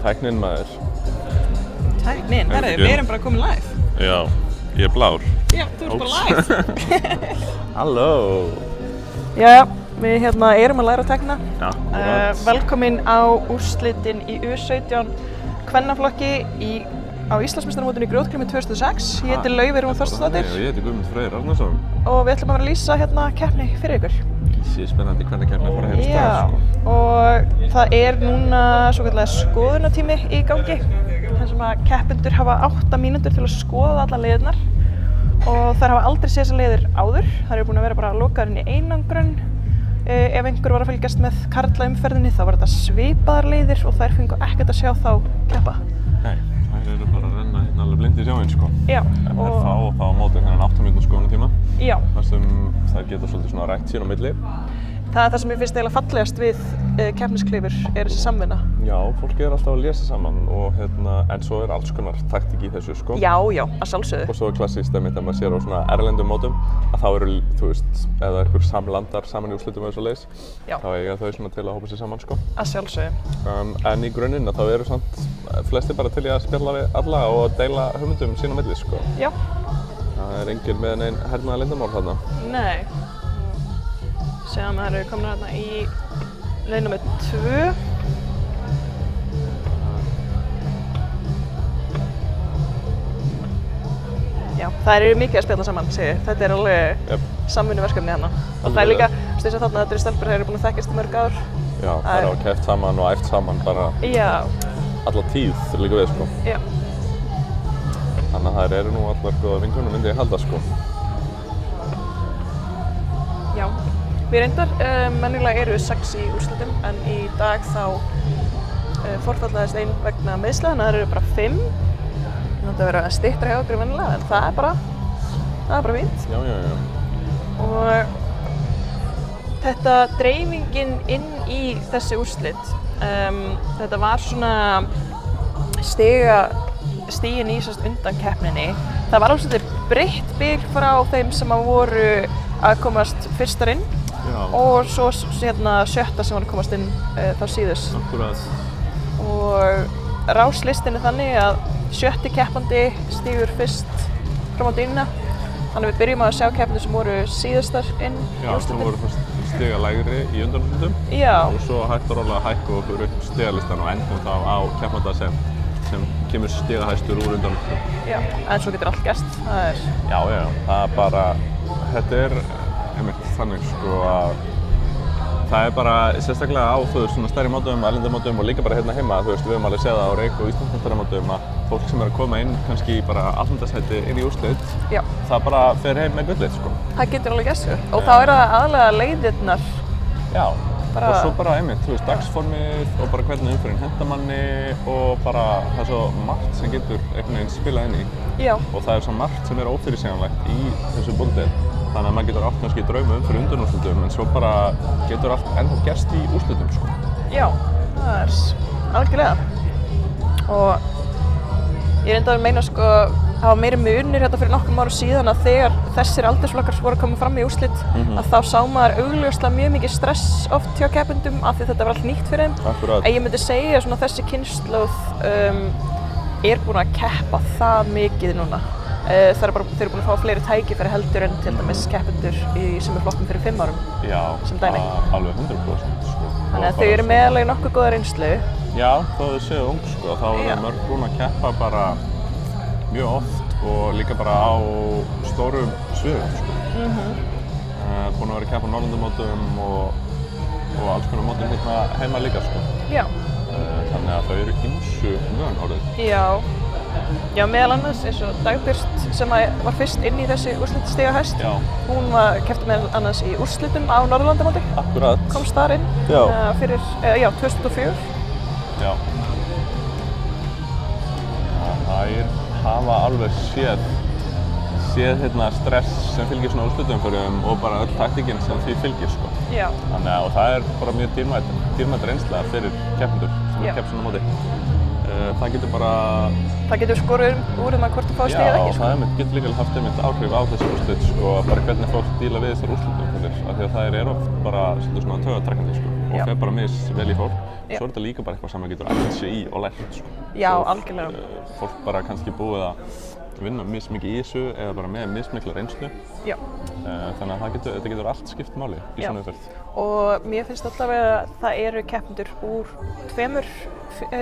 Tæknin maður. Tæknin, við erum bara komin live. Já, ég er blár. Já, þú ert bara live. Halló. Já, við erum að læra að tækna. Já, velkomin á úrslitin í U17 kvennaflokki á Íslandsmeistaramótinu í grjótklímu 2006. Ég heiti Laufey Rún Þorsteinsdóttir. Ég heiti Guðmundur Freyr Arnarsson. Og við ætlum að lýsa keppni fyrir ykkur. Það er spennandi hvernig keppni að fara að hefja stað, Já, og það er núna svokallaður skoðunartími í gangi. Þar sem að keppendur hafa 8 mínútur til að skoða alla leiðirnar. Og þær hafa aldrei séð þessar leiðir áður. Þær eru búin að vera bara lokaðar inn í einangrun. Ef einhver var að fylgjast með karlaumferðinni þá var þetta svipaðar leiðir og þær fengu ekkert að sjá þá keppa. Nei, þær eru bara að renna alveg blind í sjáinn, sko. Já. En þær fá á móti þennan 8 mínútna skoðunartíma. Já. Þar sem þær geta svolítið svona rætt sín á milli. Það er það sem ég finnst eiginlega fallegast við keppnisklifur, er þessi samvinna. Já, fólk er alltaf að lesa saman og en svo er alls konar taktík í þessu, sko. Já, að sjálfsögðu. Og svo er klassískt einmitt að maður sér á svona erlendum mótum að þá eru, þú veist, eða einhver samlandar saman í úrslitum eða svoleiðis, þá eiga þau svona til að hópa sér saman, sko. Að sjálfsögðu. En í grunninn þá eru samt flestir bara til í að spjalla við alla og deila hugmyndum sín á milli, sko. Já. Það er enginn með nein hernaðarleyndarmál þarna. Nei. Sjáum að þær eru komnar hérna í leið númer 2. Já, þær eru mikið að spjalla saman, segi ég. Þetta er alveg samvinnuverkefni hérna. Og það er líka, þess að þarna þetta eru stelpur, þær eru búin að þekkjast í mörg ár. Já, þær hafa keppt saman og æft saman bara alla tíð líka við, sko. Já. Þannig að þær eru nú allar góða vinkonur, myndi ég halda, sko. Já. Við reyndar mennilega eru 6 í úrslitum, en í dag þá forfallaðist ein vegna meiðsla, þannig að það eru bara 5. Það átti að vera styttra hjá okkur mennilega, en það er bara fínt. Já. Og þetta dreifingin inn í þessi úrslit, þetta var svona stigin í undan keppninni. Það var alveg svolítið breytt bil frá þeim sem voru að komast fyrstar inn. Já. Og svo sjötta sem var að komast inn þá síðust. Akkurat. Og ráslistin er þannig að 7. keppandi stígur fyrst fram á dýnuna. Þannig að við byrjum að sjá keppendur sem voru síðustar inn í úrslitin. Já, sem voru stiga lægri í undanúrslitum. Já. Og svo hægt og rólega að hækka okkur upp stigalistan og endum þá á keppanda sem kemur stigahæstur úr undanúrslitum. Já, en svo getur allt gerst. Já, það er bara, þetta er einmitt þannig, sko, að það er bara sérstaklega á svona stærri mótum, erlendamótum og líka bara hérna heima, þú veist, við höfum alveg séð það á Reykjavík og Íslandsmeistaramótum að fólk sem er að koma inn kannski bara allmyndasæti inn í úrslit, það bara fer heim með gullið, sko. Það getur alveg gerst, og þá er það aðalega leiðirnar. Já, og svo bara einmitt, þú veist, dagsformið og bara hvernig umferðin hentar manni og bara það er svo margt sem getur einhvern veginn spilað inn í. Já. Og það er svo margt sem er ófyrirsjáanlegt í þessu búldi. Þannig að maður getur átt kannski drauma fyrir undanúrslitum, en svo bara getur allt ennþá gerst í úrslitum, sko. Já, það er algjörlega. Og ég reyndi að meina, sko, það var meiri munur hérna fyrir nokkrum árum síðan að þegar þessir aldursflokkar voru að koma fram í úrslit, að þá sá maður augljóslega mjög mikið stress oft hjá keppendum af því þetta var allt nýtt fyrir þeim. Akkurat. En ég myndi segja að þessi kynslóð er búin að keppa það mikið núna. Þeir eru búin að fá fleiri tækifæri heldur en til dæmis keppendur í sömu flokkum fyrir 5 árum. Já, sem dæmi. Alveg 100%, sko. Þannig að þau eru meðalveg nokkuð góða reynslu. Já, þó þau séu ung, sko, þá eru mörg búin að keppa bara mjög oft og líka bara á stórum sviðum, sko. Búin að vera að keppa á Norðurlandamótum og alls konar mótum hérna heima líka, sko. Já. Þannig að þau eru ýmsu vön orðið. Já, meðal annars eins og Dagbjört sem var fyrst inn í þessi úrslitastigahæst. Já. Hún keppti meðal annars í úrslitum á Norðurlandamóti. Akkurat. Komst þar inn fyrir 2004. Já. Þær hafa alveg séð hérna stress sem fylgir svona úrslitumferðum og bara öll taktíkin sem því fylgir, sko. Já. Þannig að það er bara mjög dýrmætt reynsla fyrir keppendur sem kepp svona móti. Það getur bara... Það getur skorið úr að hvort þú fá stig eða ekki, sko. Já, það getur líka haft áhrif á þessi úrslit, sko, bara hvernig fólk díla við þessar úrslitum fyrir, af því að það er oft bara svona taugatrekkandi, sko. Já. fer bara vel í fólk. Já. Svo er þetta líka bara eitthvað sem maður getur æft sig í og lært, sko. Já, Svo, algjörlega. Fólk bara kannski búið að vinna mismikið í þessu eða bara með mismikla reynslu. Já. Þannig að þetta getur allt skipt máli í svona umferð. Og mér finnst allavega að það eru keppendur úr 2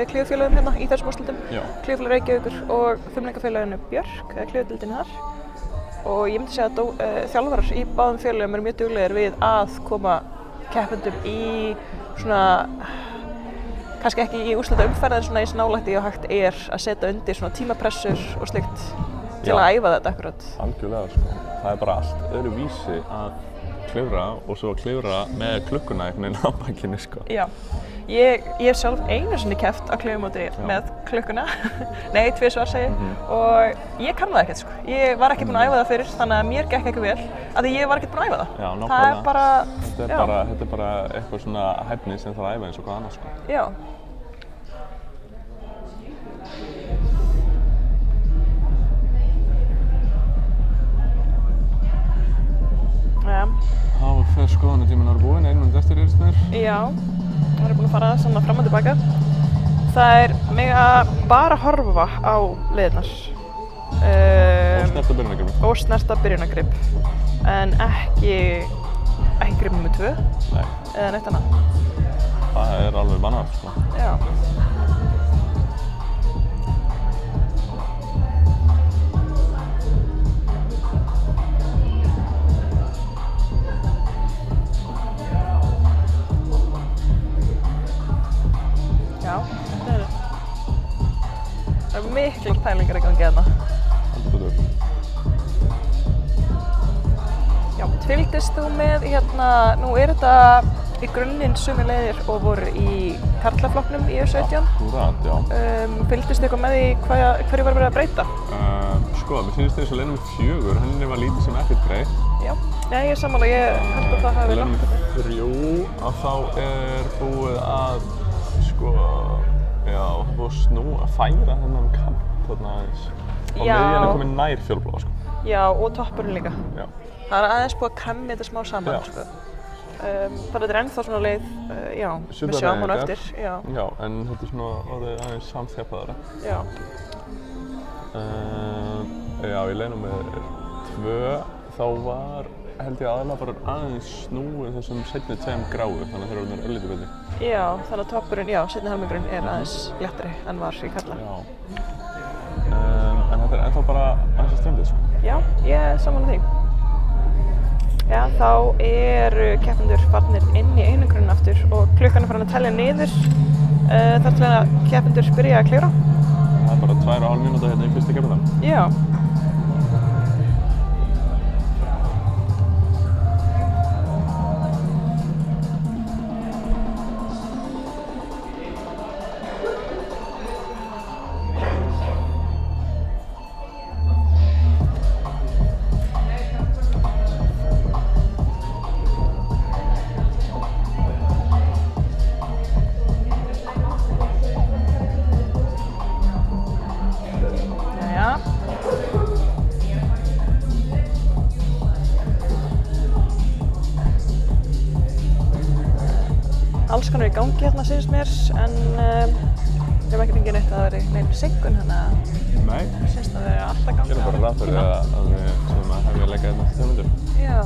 klíðufélögum hérna í þessum úrslitum. Klíðufélag Reykjavíkur og fimleikafélaginu Björk, eða klíðudeildinni þar. Og ég myndi segja að þjálfarar í báðum félögum eru mjög duglegir við að koma keppendum í svona, kannski ekki í úrslita umferð en svona eins nálægt í og hægt er að setja undir svona tímapressur og slikt til að æfa þetta akkurat. Algjörlega, sko. Það er bara allt öðruvísi að klifra og svo að klifra með klukkuna einhvern veginn á bakinu, sko. Já. Ég hef sjálf einu sinni keppt á klifumóti með klukkuna, nei 2 segi ég, og ég kann það ekkert, sko. Ég var ekki búin að æfa það fyrir, þannig að mér gekk ekki vel, af því ég var ekkert búin að æfa það. Já, nákvæmlega. Það er bara, Þetta er bara eitthvað svona hæfni sem þarf að æfa eins og hvað annað, sko. Já. Þá fer skoðunartíminn að vera búinn, 1 mínútu eftir Elísabet. Já, það er búin að fara svona fram og tilbaka. Það er mega bara horfa á liðirnar. Og snerta byrjunargrip. Og snerta byrjunargrip. En ekki grip nr. 2. Nei. Eða neitt annað. Það er alveg bannað, sko. Já. Það eru miklar pælingar í gangi hérna. Já, fylgdist þú með hérna, nú er þetta í grunninn sömu leiðir og voru í karlaflokknum í U17. Akkúrat, já. Fylgdist þið eitthvað með því hverju var verið að breyta? Sko, mér finnst eins og leið nr. 4, henni var lítið sem ekkert breytt. Já, ég er sammála, ég held að það hafi verið nokkuð. Leið nr. 3, að þá er búið að, sko, já, það búið að færa þennan kant þarna aðeins. Og miðjan er komin nær fjólubláa, sko. Já, og toppurinn líka. Já. Það er aðeins búið að kremja þetta smá saman, sko. Þannig að þetta er ennþá svona leið, já, við sjáum hún eftir. Já, en þetta er svona orðið aðeins samþjappaðara. Já. Já, í leið nr. 2, þá var, held ég aðalega bara aðeins snúið þessum seinni 2 gráðu, þannig að þeir eru orðnir örlítið betri. Já, þannig að toppurinn, já, seinni helmingurinn er aðeins léttari en var í karla. Já. En þetta er ennþá bara aðeins að ströndið, sko. Já, ég er sammála því. Já, þá eru keppendur farnir inn í einangrunum aftur og klukkan er farin að telja niður þar til að keppendur byrja að klifra. Það er bara 2,5 mínúta hérna í fyrsta keppnidag. Já. Alls konar í gangi hérna sýnist mér, en ég hef ekki fengið neitt að það veri neinn seinkun, þannig að Nei. Sýnst að það er alltaf gangi. Gerum bara ráð fyrir að við séum að hefja leika hérna eftir 2 mínútur. Já.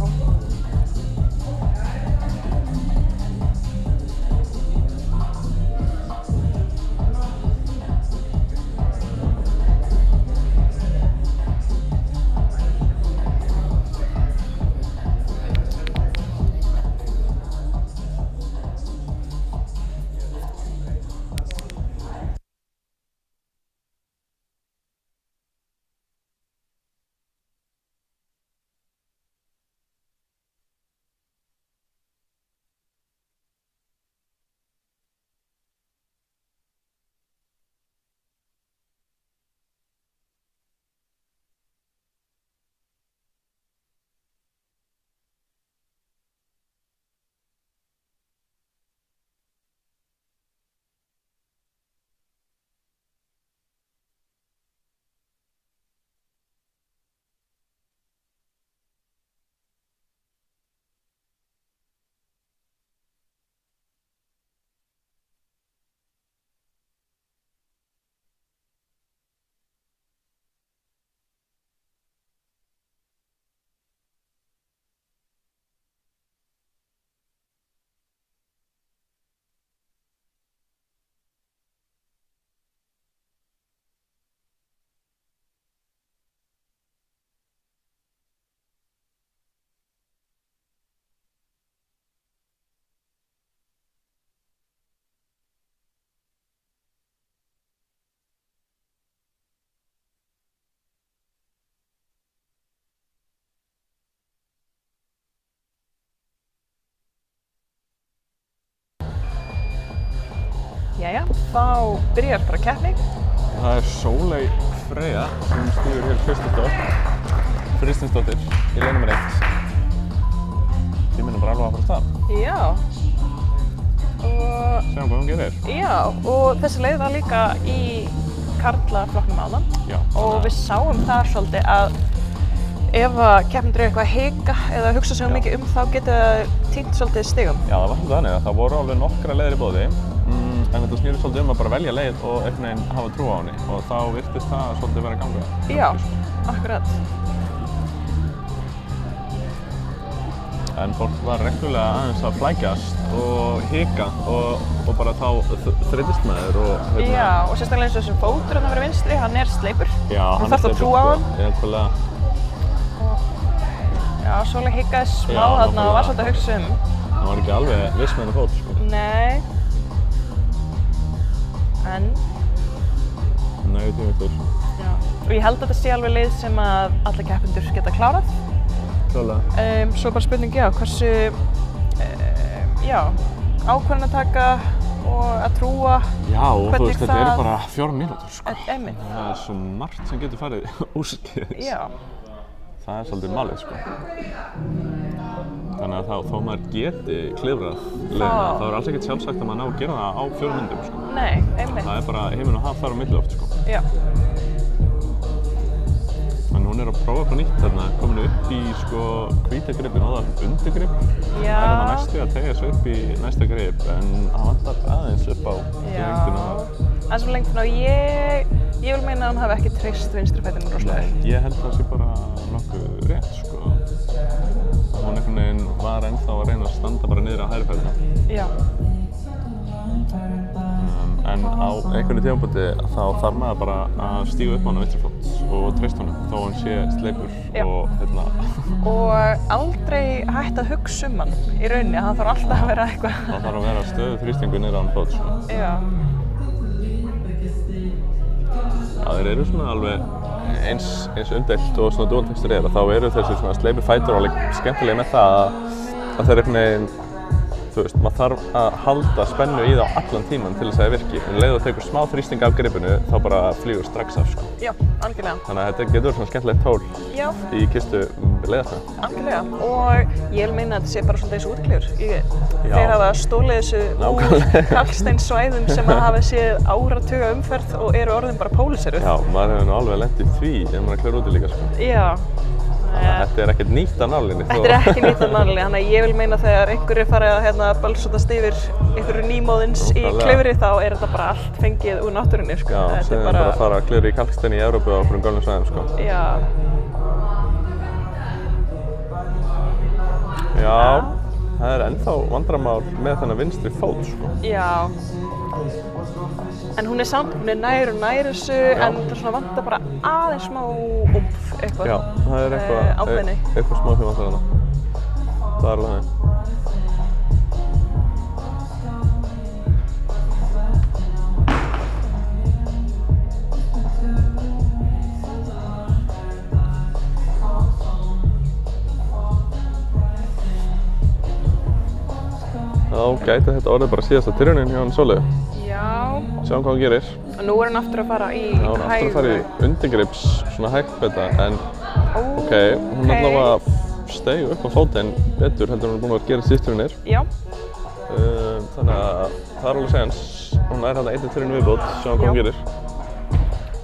Jæja, þá byrjar bara keppni. Það er Sóley Freyja sem stígur hér fyrstu stopp. Fristinsdóttir í leið nr. 1. Tíminn er bara alveg að fara af stað. Já. Sjáum hvað hún gerir. Já, og þessi leið var líka í karlaflokknum áðan. Já. Og við sáum þar svolítið að ef að keppendur eru eitthvað að hika eða hugsa sig mikið þá getur það týnt svolítið stigum. Já, það var svolítið þannig að það voru alveg nokkra leiðir í boði. En þetta snýrist svolítið að bara velja leið og einhvern veginn hafa trú á henni og þá virtist það svolítið vera að ganga. Já, akkurat. En fólk var reglulega aðeins að flækjast og hika og bara þá þreytist maður og Já, og sérstaklega eins og þessum fótur að það verið vinstri, hann er sleipur. Já, hann þarf að trúa á hann. Já, Sóley hikaði smá þarna og var svolítið að hugsa Hann var ekki alveg viss með hennar fót, sko. Nei. En? Nei, tímiftur. Já. Og ég held að þetta sé alveg leið sem að alla keppendur geta klárað. Klálega. Svo bara spurning, hversu ákvörðunartaka og að trúa. Já, og þú veist, þetta eru bara 4 mínútur, sko. Einmitt. Það er svo margt sem getur farið úrskeiðis. Já. Það er svolítið málið, sko. Þannig að þó maður geti klifrað leiðina, þá er alls ekkert sjálfsagt að maður ná að gera það á 4 mínútum, sko. Nei, einmitt. Það er bara himinn og haf þar á milli oft, sko. Já. Þannig hún er að prófa upp á nýtt þarna, komin upp í sko hvíta gripin og það undirgrip. Já. Það er þarna næstu að tegja sig upp í næsta grip en það vantar aðeins upp á lengdina þar. Aðeins á lengdina og ég vil meina að hún hafi ekki treyst vinstri fætinum rosalega. Nei, ég held það sé bara nokkuð rétt, sko. Hún einhvern veginn var ennþá að reyna að standa bara niður á hægri fætina. Já. En á einhverju tímapunkti þá þarf maður bara að stíga upp á hana vinstri fót og treysta honum þó hann sé sleipur og Og aldrei hætt að hugsa hann í rauninni, það þarf alltaf að vera eitthvað. Það þarf að vera stöðu þrýstingur niður á hann fót, sko. Já. Já, þeir eru svona alveg eins umdeilt og svona dualtextur er, þá eru þessi svona sleipu fætur alveg skemmtilega með það að þeir einhvern veginn, þú veist, maður þarf að halda spennu í það allan tíman til þess að það virki. En leið að tekur smá þrýsting af gripinu, þá bara flýgur strax af, sko. Já, algjörlega. Þannig að þetta getur svona skemmtilegt tól í kistu leiðarstæða. Algjörlega. Og ég vil meina að þetta sé bara svona þessu útklifur. Þeir hafa stólið þessu úr kalksteinssvæðum sem hafa séð áratuga umferð og eru orðin bara póliseruð. Já, maður hefur nú alveg lent í því ef maður klifur úti líka, sko. Já. Þannig að þetta er ekkert nýtt af nálinni. Þetta er ekki nýtt af nálinni, þannig að ég vil meina þegar einhverju farið að bölsótast yfir einhverju nýmóðins í klifri þá er þetta bara allt fengið úr náttúrunni, sko. Já, sem bara að fara að klifra í kalkstein í Evrópu á einhverjum gömlum svæðum, sko. Já. Já, það er ennþá vandramál með þennan vinstri fót, sko. Já. En hún er nær og nær þessu, en það svona vantar bara aðeins smá úmf, eitthvað. Já, það er eitthvað smá sem vantar hana. Það er alveg þannig. Þá gæti þetta orðið bara síðasta tilraunin hjá hann Sóleyju. Já. Sjáum hvað hann gerir. Og nú er hann aftur að fara í hægu. Já, hann er aftur að fara í undirgrips, svona hægbeta, en ok, hún allavega steig upp á fótinn betur heldur hún er búin að gera síðusturinnir. Já. Þannig að það er alveg séns. Hún er hérna einnig tilraun viðbót, sjáum hvað hann gerir.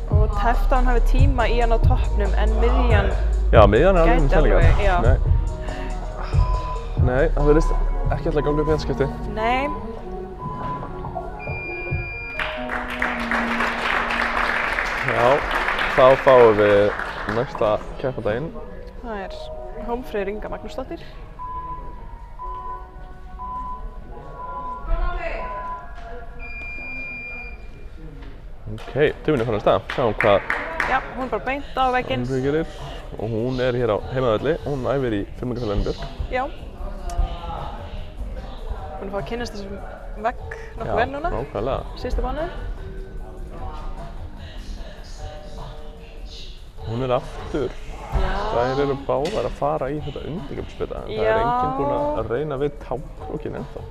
Og tæft að hann hafi tíma í hann á toppnum, en miðjan Já, miðjan er alveg alveg, já. Nei, það verðist ekki alltaf ganga upp í handskipti. Nei. Já, þá fáum við næsta keppandaginn. Það er Hólmfríður Inga Magnúsdóttir. Ok, tíminn er farin af stað. Sjáum hvað Já, hún er bara beint á vegginn. Hún gerir. Og hún er hér á heimavelli. Hún æfir í Fimmleikafélaginu Björk. Já. Hún er að fá að kynnast þessum vegg nokkuð vel núna. Já, nákvæmlega. Síðustu mánuði. Hún er aftur. Þær eru báðar að fara í þetta undirgripsbita. En það er enginn búinn að reyna við tákrókinn ennþá.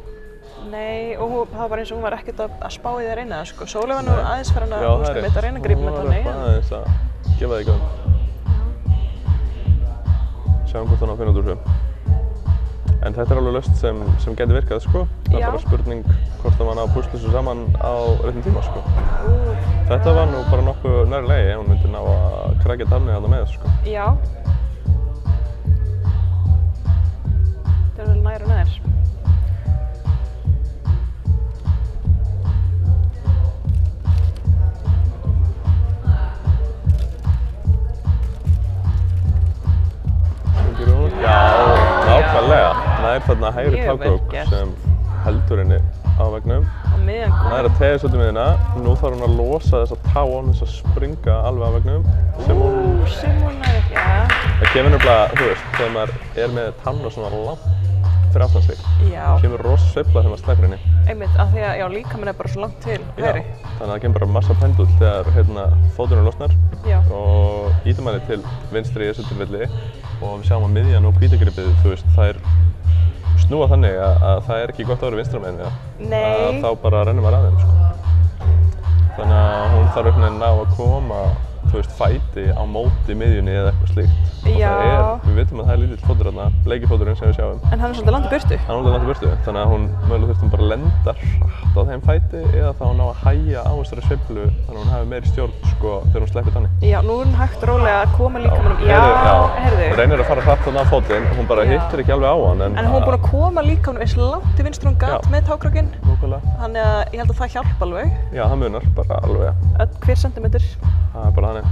Nei, og það var eins og hún var ekkert að spá í það að reyna það, sko. Sóley var nú aðeins farin að reyna að grípa með þannig. Já, það er aðeins að gefa það í gang. Sjáum hvort hann á að finna út úr þessu. En þetta er alveg lausn sem gæti virkað, sko. Það er bara spurning hvort að mann á að púsla þessu saman á réttum tíma, sko. Þetta var nú bara nokkuð nærri lagi ef hún myndi ná að krækja tarnið þarna með, sko. Já. Þetta er vel nær og nær. Já, nákvæmlega. Nær þarna hægri tákrók sem heldur henni á veggnum. Nær að tegja svolítið miðina. Nú þarf hún að losa þessa tá án þess að springa alveg á veggnum. Sem hún nær ekki, já. Það kemur nefnilega, þú veist, þegar maður er með tanna svona langt fyrir aftan sig. Já. Kemur rosa sveifla þegar maður sleppir henni. Einmitt, af því að líkaminn er bara svo langt til hægri. Já, þannig að það kemur bara massa pendull þegar fóturinn losnar. Já. Og ýtir manni til vinstri í þessu tilfelli. Og við sjáum að miðjan og hvítagripið, þú veist, þær snúa þannig að það er ekki gott að vera vinstra megin við það. Nei. Að þá bara rennir maður að þeim, sko. Þannig að hún þarf einhvern veginn að koma, þú veist, fæti á móti miðjunni eða eitthvað slíkt. Já. Og við vitum að það er lítill fótur þarna, bleiki fóturinn sem við sjáum. En hann er svolítið langt í burtu. Hann er svolítið langt í burtu, þannig að hún mögulega þurfti bara að lenda hratt á þeim fæti eða þá ná að hægja á þessari sveiflu þannig að hún hafi meiri stjórn, sko, þegar hún sleppir tanni. Já, nú er hún hægt og rólega að koma líkamannum. Já, heyrðu. Hún reynir að fara hratt þarna á fótinn, hún bara hittir ekki alveg á hann. En hún er búin að koma líkamannum eins langt í vinstri hún gat með tákrókinn. Nákvæmlega. Þannig að ég held að það hjálpa alveg. Já, það munar bara alveg. Hver sentimeter. Það er bara þannig.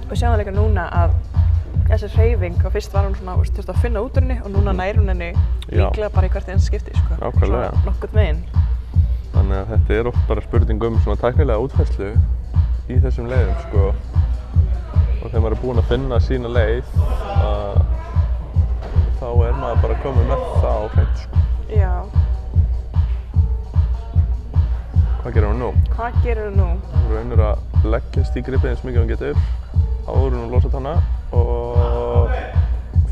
Við sjáum það líka núna að þessi hreyfing, og fyrst var hún svona, þurfti að finna út úr henni og núna nær hún henni líklega bara í hvert einasta skipti, sko. Nákvæmlega. Svona nokkurn veginn. Þannig að þetta er oft bara spurning svona tæknilega útfærslu í þessum leiðum, sko. Og þegar maður er búinn að finna sína leið, þá er maður bara komið með það á hreint, sko. Já. Hvað gerir hún nú? Hvað gerir hún nú? Hún reynir að leggjast í gripið eins mikið hún getur áður en hún losar tanna og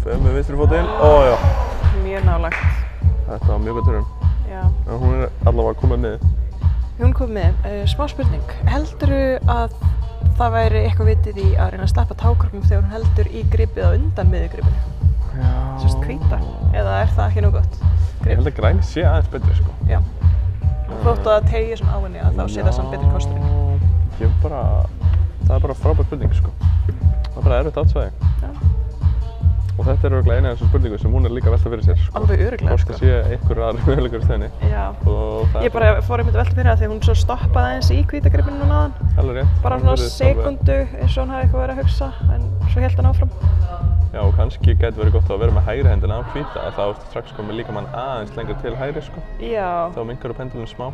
fer með vinstri fótinn. Já. Mjög nálægt. Þetta var mjög góð turn. Já. En hún er allavega komið með. Hún kom með. Smá spurning. Heldurðu að það væri eitthvað vitið í að reyna að sleppa tákróknum þegar hún heldur í gripið á undan miðjugripinu? Já. Sérst hvíta. Eða er það ekki nóg gott? Ég held að græni sé aðeins betri, sko. Já. Þótt að tegja svona á henni að þá sé það samt betri kosturinn. Það er bara frábær spurning, sko. Það er bara erfitt átsvæði. Já. Og þetta er örugglega eina af þessum spurningum sem hún er líka að velta fyrir sér, sko. Alveg örugglega, sko. Hvort það sé einhver aðri möguleikar í stöðinni. Já. Ég bara fór einmitt að velta fyrir það því hún svo stoppaði aðeins í hvítagripinu núna áðan. Alveg rétt. Bara svona sekundu eins og hún hafði eitthvað verið að hugsa, en svo hélt hann áfram. Já, og kannski gæti verið gott að vera með hægri hendina á hvíta, en þá ertu strax komið líkamann aðeins lengra til hægri, sko. Já. Þá minnkar pendulinn smá.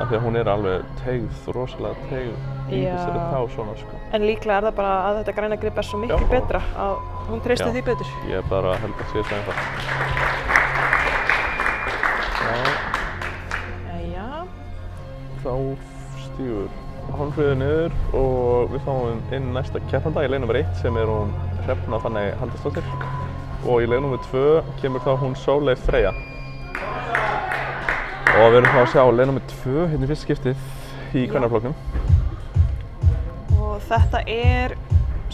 Af því að hún er alveg teygð, rosalega teygð í þessari tá svona, sko. En líklega er það bara að þetta græna grip er svo miklu betra að hún treysti því betur. Ég bara held að sé það einfalt. Jæja. Þá stígur Hólmfríður niður og við fáum inn næsta keppanda í leið nr. 1 sem er hún Hrefna Fanney Halldórsdóttir. Og í leið nr. 2 kemur þá hún Sóley Freyja. Og við erum þá að sjá leið nr. 2 hérna í fyrsta skiptið í kvennaflokknum. Og þetta er,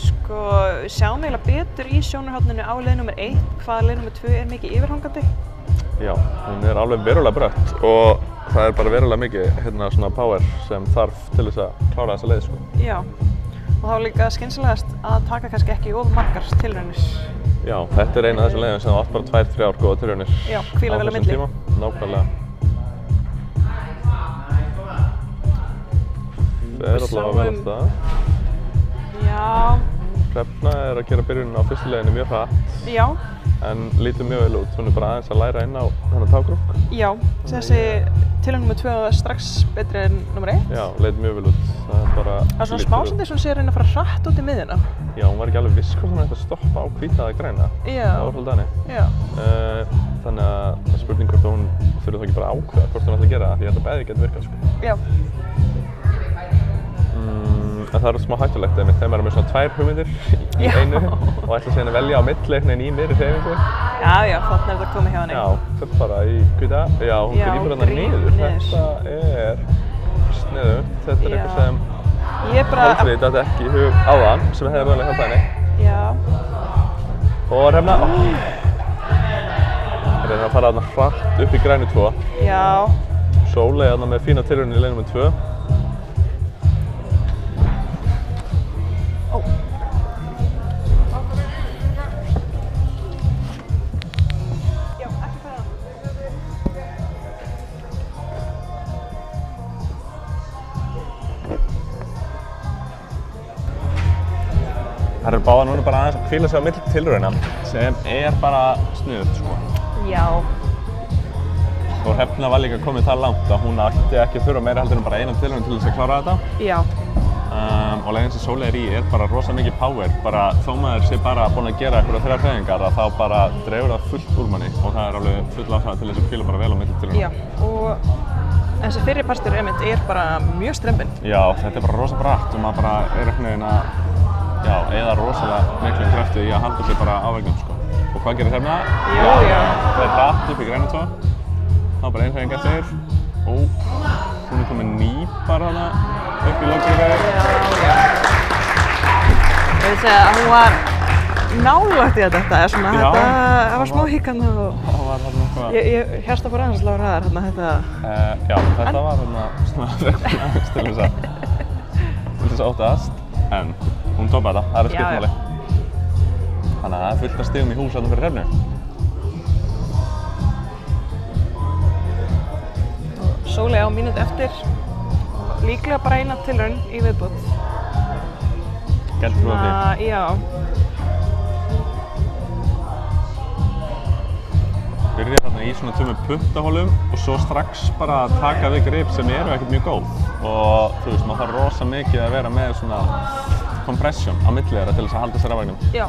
sko, við sjáum eiginlega betur í sjónarhorninu á leið nr. 1 hvað leið nr. 2 er mikið yfirhangandi. Já, hún er alveg verulega brött og það er bara verulega mikið svona power sem þarf til þess að klára þessa leið, sko. Já, og þá er líka skynsamlegast að taka kannski ekki of margar tilraunir. Já, þetta er eina af þessum leiðum sem það átt bara 2-3 góða tilraunir. Já, hvíla vel á milli. Tíma. Nákvæmlega. Það er allavega vel af það. Já. Hrefna er að gera byrjunin á fyrstu leiðinni mjög hratt. Já. En lítur mjög vel út. Hún er bara aðeins að læra inn á þennan tákrók. Já, þessi tilraun nr. 2 var strax betri en nr. 1. Já, leit mjög vel út. Það er bara... Það er svona smásandi sem hún sé að reyna að fara hratt út í miðjuna. Já, hún var ekki alveg viss hvort hún ætti að stoppa á hvíta eða græna. Já. Það var svolítið þannig. Já. Þannig að það er spurning hvort hún þurfi þá ekki bara að ákveða hvort hún ætti að gera það, því að þetta bæði getur virkað, sko. Já. En En það smá hættulegt einmitt þegar maður með svona 2 hugmyndir í einu og ætla síðan að velja á milli einhvern veginn í miðri hreyfingu. Já, þarna er það komið hjá henni. Já, fyrir bara í guða. Já, hún grípur hérna niður. Þetta er sniðugt. Þetta er eitthvað sem Hólmfríði datt ekki í hug áðan sem hefði mögulega hjálpað henni. Já. Og Hrefna. Reynir að fara þarna hratt upp í grænu 2. Já. Sóley þarna með fína tilraun í leið nr. 2. Það eru báðar núna bara aðeins að hvíla sig á milli tilrauna sem bara sniðugt sko. Já. Og Hrefna var líka komin það langt að hún ætti ekki að þurfa meira heldur en bara eina tilraun til þess að klára þetta. Já. Og leiðin sem Sóley í bara rosa mikið power. Bara þó maður sé bara búinn að gera einhverja 3 hreyfingar að þá bara dreifur það fullt úr manni og það er alveg full ástæða til þess að hvíla bara vel á milli tilrauna. Já, og þessi fyrri partur einmitt bara mjög strembinn. Já, þetta bara rosa bratt og maður bara einhvern veginn að eða rosalega miklum krafti í að halda sig bara á veggnum sko. Og hvað gerir Hrefna? Já. Það er hratt upp í grænu 2. Það bara ein hreyfing eftir. Og hún er komin nýpar hana upp í lókgreiðu. Já. Ég vil segja að hún var nálægt í þetta, svona þetta var smá híkandi og það var þarna eitthvað. Ég hérsta bara aðeins lágur hraðar hérna þetta. Já, þetta var þarna svona aðeins til þess að óttast. En hún topaði þetta, það er skiptmáli. Þannig að það er fullt af stigum í hús þarna fyrir Hrefnu. Sóley á mínútu eftir. Líklega bara eina tilraun í viðbót. Gæti trúið því. Já. Byrja þarna í svona 2 puntahólum og svo strax bara taka við grip sem eru ekkert mjög góð. Og þú veist, maður þarf rosa mikið að vera með svona compression á milli þeirra til þess að halda sér á veggnum. Já.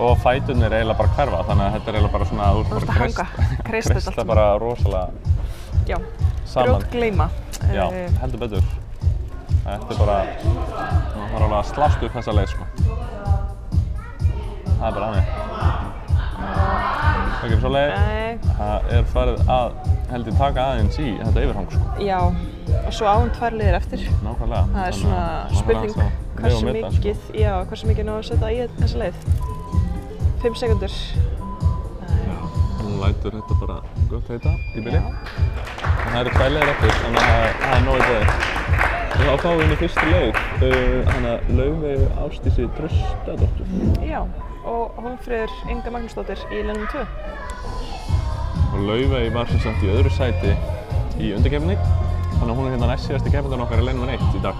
Og fæturnir er eiginlega bara hverfa, þannig að þetta er eiginlega bara svona að þú ert að hanga, kreista þetta kreista bara rosalega saman. Grjótgleyma. Já, heldur betur. Þetta er bara, maður þarf alveg að slást upp þessa leið sko. Það er bara hannig. Hvað gerir Sóley? Það er farið að held ég taka aðeins í þetta yfirhang sko. Já, og svo á hún 2 liðir eftir. Nákvæmlega. Það er svona spurning hversu mikið ná að setja í þessa leið. 5 sekúndur. Hún lætur þetta bara gott heita í byrji. Það eru 2 leiðir eftir, þannig að það er nóg í boði. Og þá fáum við inn í fyrstu leið, hana Laufey Ásdísi Traustadóttur. Já, og Hólmfríður Inga Magnúsdóttir í leið nr. 2. Og Laufey var sem sagt í öðru sæti í undankeppninni, þannig að hún er hérna næst síðasti keppandinn okkar í leið nr. 1 í dag.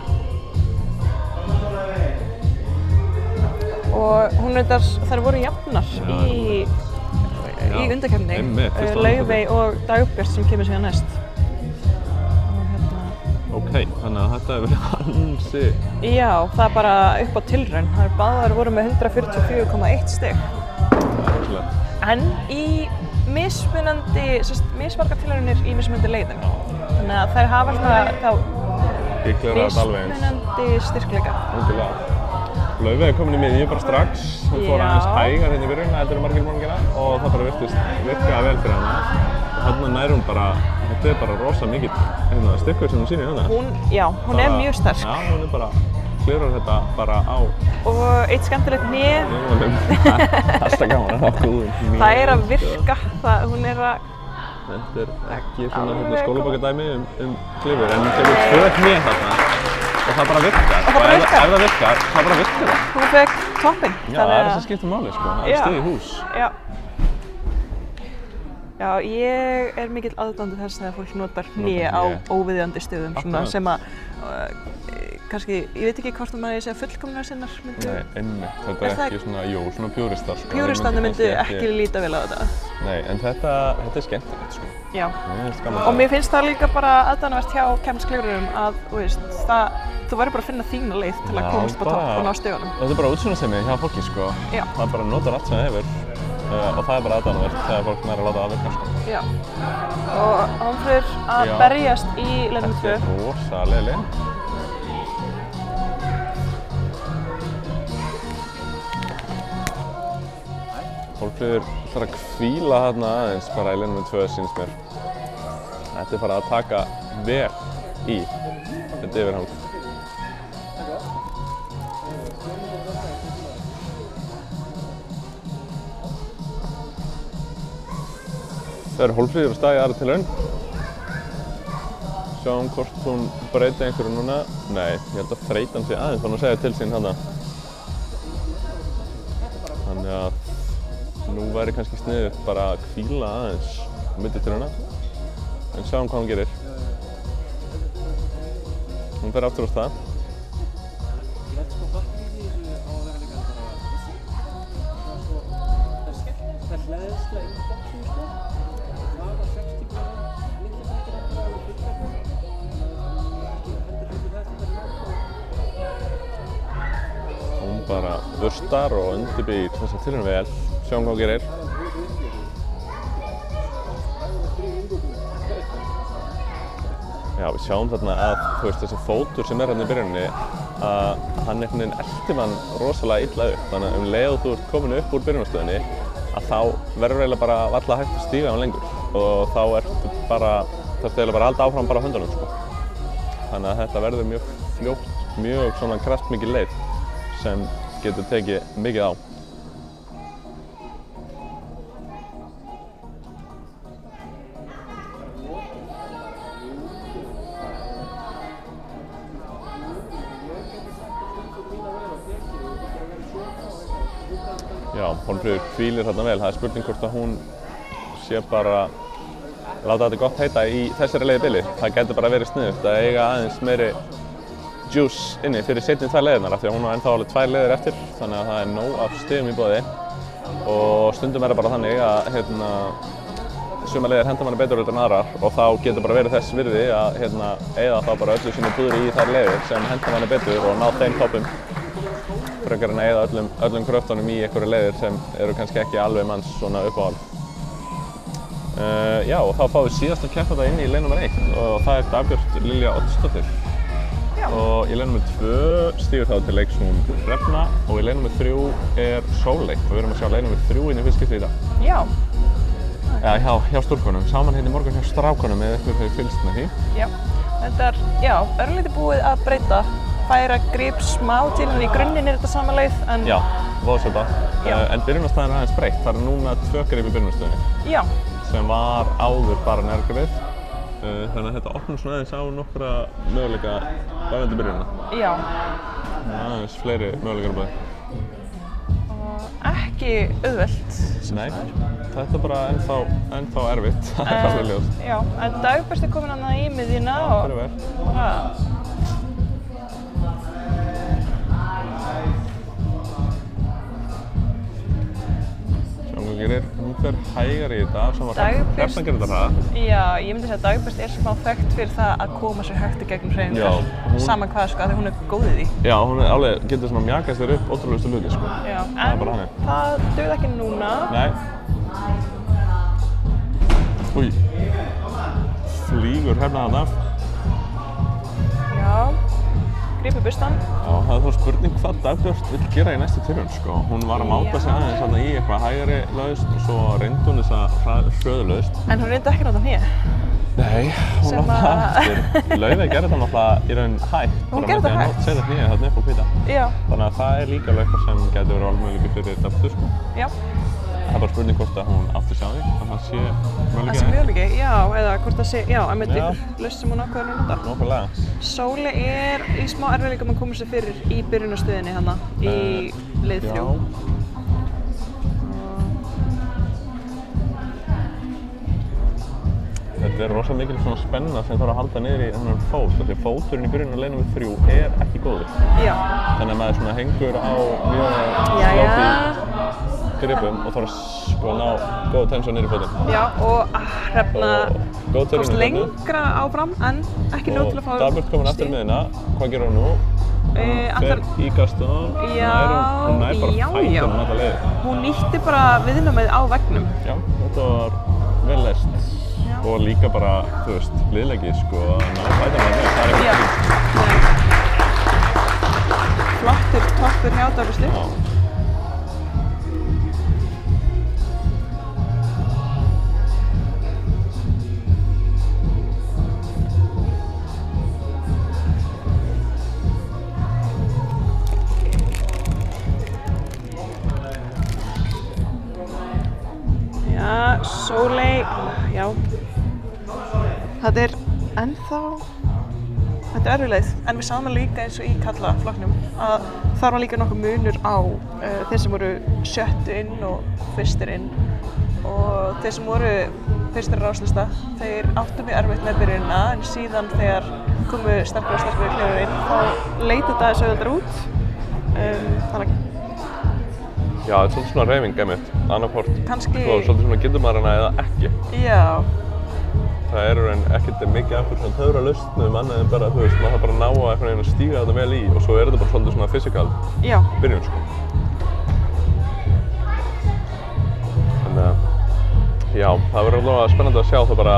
Og hún þær voru jafnar í undankeppninni, Laufey og Dagbjört sem kemur síðan næst. Ok, þannig að þetta hefur verið ansi. Já, það er bara upp á tilraun. Þær báðar voru með 144,1 stig. En í mismargar tilraunir í mismunandi leiðum. Þannig að þær hafa svona mismunandi styrkleika. Endilega. Laufey er komin í miðju bara strax. Hún fór aðeins hægar hérna í byrjun, heldur en margir morgina og það bara virkaði vel fyrir hana. Og hérna nær hún bara, þetta er bara rosa mikill styrkur sem hún sýnir hérna. Já, hún er mjög sterk. Já, hún er bara, klirar þetta bara á. Og eitt skemmtilegt hné. Alltaf gaman að hafa góðum hné. Það er að virka, hún er að. Þetta er ekki svona skólabókardæmi klifur, en hún tekur 2 hné þarna. Og það bara virkar. Og ef það virkar, það bara virkar það. Hún fekk toppinn. Já, það er þess að skipta máli sko. Það er stig í hús. Já, ég er mikill aðdáandi þess þegar fólk notar hné á óviðeigandi stöðum, svona sem að kannski, ég veit ekki hvort maður segja fullkomnar sinnar myndu. Nei, einmitt. Þetta er ekki svona, svona pjúristar sko. Pjúristarnir myndu ekki líta vel á þetta. Nei, en þetta er skemmtilegt sko. Já, og mér finnst það líka bara aðdáunarvert hjá keppnisklifurum að, þú verður bara að finna þína leið til að komast á topp og ná stigunum. Þetta er bara útsjónarsemi hjá fólki sko. Það bara notar allt sem það hefur. Og það er bara aðdáunarvert þegar fólk nær að láta það virka sko. Já, og Hólmfríður að berjast í leið nr. 2. Þetta er rosalega leið. Hólmfríður ætlar að hvíla þarna aðeins bara í leið númer 2 sýnist mér. Þetta er farið að taka vel í þetta yfirhang. Það er Hólmfríður á stað í aðra tilraun. Sjáum hvort hún breyti einhverju núna. Nei, ég held að þreytan sé aðeins fann að segja til sín þarna. Þannig að nú væri kannski sniðugt bara að hvíla aðeins á milli tilrauna. En sjáum hvað hún gerir. Hún fer aftur á stað. Hún bara burstar og undirbýr þessa tilraun vel. Sjáum hvað hún gerir. Já, við sjáum þarna að þessi fótur sem er hérna í byrjuninni að hann einhvern veginn eltir mann rosalega illa upp. Þannig að leið þú ert komin upp úr byrjunarstöðinni að þá verður eiginlega bara varla hægt að stíga hann lengur og þá þarftu eiginlega bara að halda áfram bara á höndunum sko. Þannig að þetta verður mjög fljótt, mjög svona kraftmikil leið sem getur tekið mikið á. Já, Hólmfríður hvílir þarna vel. Það er spurning hvort að hún sé bara láta þetta gott heita í þessari leið í bili. Það gæti bara verið sniðugt að eiga aðeins meiri juice inni fyrir seinni 2 leiðirnar af því að hún á ennþá alveg 2 leiðir eftir þannig að það er nóg af stigum í boði og stundum er það bara þannig að sumar leiðir henta manni betur en aðrar og þá getur bara verið þess virði að eyða þá bara öllu sínu púðri í þær leiðir sem henta manni betur og ná þeim toppum frekar en að eyða öllum kröftunum í einhverju leiðir sem eru kannski ekki alveg manns svona uppáhald. Já, og þá fáum við síðasta keppanda inn í leið númer 1 og það er Dagbjört Lilja Oddsdóttir. Og í leið númer 2 stígur þá til leiks hún Hrefna og í leið númer 3 er Sóley og við erum að sjá leið númer 3 inn í fyrst skipti í dag. Já. Já, hjá stúlkunum. Saman hérna í morgun hjá strákunum eða ykkur hefur fylgst með því. Já, þetta er, örlítið búið að breyta. Færa grip smá til henni í grunninn er þetta sama leið en... Já, voðsvölda. En byrjunarstaðin er aðeins breytt. Það er núna 2 grip í byrjunarstöðinni. Já. Sem var áður bara nærgripið. Þannig að þetta opnur svona aðeins á nokkra möguleika varðandi byrjunina. Já. Aðeins fleiri möguleikar á bæði. Og ekki auðvelt. Nei, þetta er bara ennþá erfitt. Það er alveg ljóst. Já, en Dagbjört er komin hana í miðjuna og... Hún fer hægar í þetta sem að Hrefna gerir þetta hraða. Já, ég myndi segja að Dagbjört er smá þekkt fyrir það að koma sér hægt í gegnum hreyfingar. Sama hvað sko, af því hún er góð í því. Já, hún er alveg, getur svona mjakast þér upp ótrúlegustu hluti sko. Já, en það dugði ekki núna. Nei. Új, flýgur Hrefna þarna. Já. Grípur bustan. Já, það er þá spurning hvað Dagbjört vill gera í næstu tilraun sko. Hún var að máta sig aðeins þarna í eitthvað hægari lausn og svo reyndi hún þessa hröðu lausn. En hún reyndi ekki náttúrulega hné? Nei, hún náttúrulega eftir. Laufey gerði þetta náttúrulega í raun hægt. Hún gerði þetta hægt? Bara með því að setja hné þarna upp á hvíta. Já. Þannig að það er líka eitthvað sem gæti verið valmöguleiki fyrir Dagbjörtu sko. Já. Það er bara spurning hvort að hún átti sig á því, að það sé möguleiki. Það sé möguleiki, já, eða hvort það sé, já, einmitt ykkur lausn sem hún ákveður að nota. Nákvæmlega. Sóley er í smá erfiðleikum að koma sér fyrir í byrjunarstöðinni hana, í leið 3. Þetta er rosa mikil svona spenna sem þarf að halda niður í þennan fót, af því að fóturinn í byrjun á leið númer 3 er ekki góður. Já. Þannig að maður svona hengur á mjög sloppy gripum og þarf að sko ná góða tension niður í fótinn. Já, og Hrefna komst lengra áfram en ekki nóg til að fá stíg. Og Dagbjört komin aftur miðina, hvað gerir hún nú? Hún fer í kastan, hún nær bara fætunum alla leiðir. Hún nýtti bara viðnámið á veggnum. Já, þetta var vel leyst. Og líka bara, þú veist, liðleiki sko að ná fætunum alla leiðir, það er ekkert fínt. Flottur toppur hjá Dagbjörtu. Sóley, já. Þetta er erfiðleið, en við sáum líka eins og í karlaflokknum að þar var líka nokkuð munur á þeir sem voru sjöttu inn og fyrstir inn og þeir sem voru fyrstir á ráslista, þeir áttu mjög erfitt með byrjunina en síðan þegar komu sterkari og sterkari klefur inn þá leit þetta aðeins auðveldar út. Þannig að Já, þetta er svolítið svona hreyfing einmitt, annarkvort. Kannski Svolítið svona getur maður hana eða ekki. Já. Það eru ekkert mikið af svona töfra lausnum annað en bara, þú veist, maður þarf bara að ná að einhvern veginn að stíga þetta vel í og svo er þetta bara svolítið svona physical byrjun, sko. Þannig að, já, það verður alveg spennandi að sjá það bara,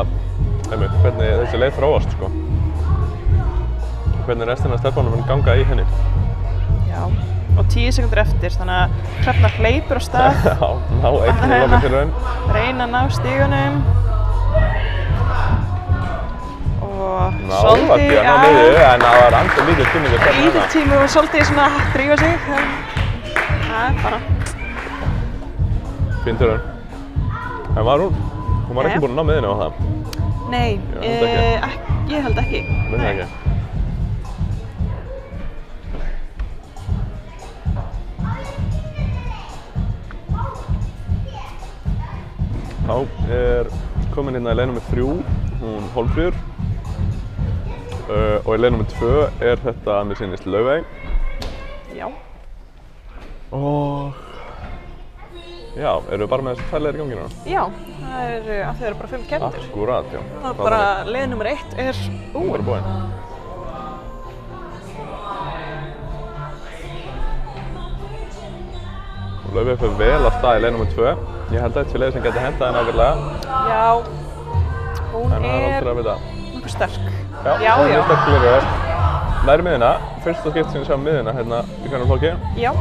einmitt, hvernig þessi leið þróast, sko. Hvernig restina af stelpunum mun ganga í henni. Já, og 10 sekúndur eftir, þannig að Hrefna hleypur á stað. Já, ná eitt í lokatilraun. Reyna að ná stígunum. Nálægt í hann á miðju, en það var andur lítið tími að kemna Lítið tími og svolítið svona að drífa sig. Það er bara... Fín tilraun. En var hún? Hún var ekki búin að ná miðjunni á það? Nei, ég held ekki. Veit það ekki. Þá er komin hérna í leið nr. 3, hún Hólmfríður. Og í leið nr. 2 er þetta að mér sýnist Laufey. Já. Og... Já, eru við bara með þessi tvær leiðir í gangi núna? Já, það eru bara 5 keppnir. Akkúrat, já. Það er bara leið nr. 1 er Hún er búin. Laufey fyrir vel af stað í leið nr. 2. Ég held að þetta sé leið sem geti hentað henni ágætlega. Já, hún er nokkuð sterk. Já, hún er sterk gleraugur. Læri miðjuna, fyrsta skipt sem ég sjá miðjuna hérna í hvernig flokki. Já.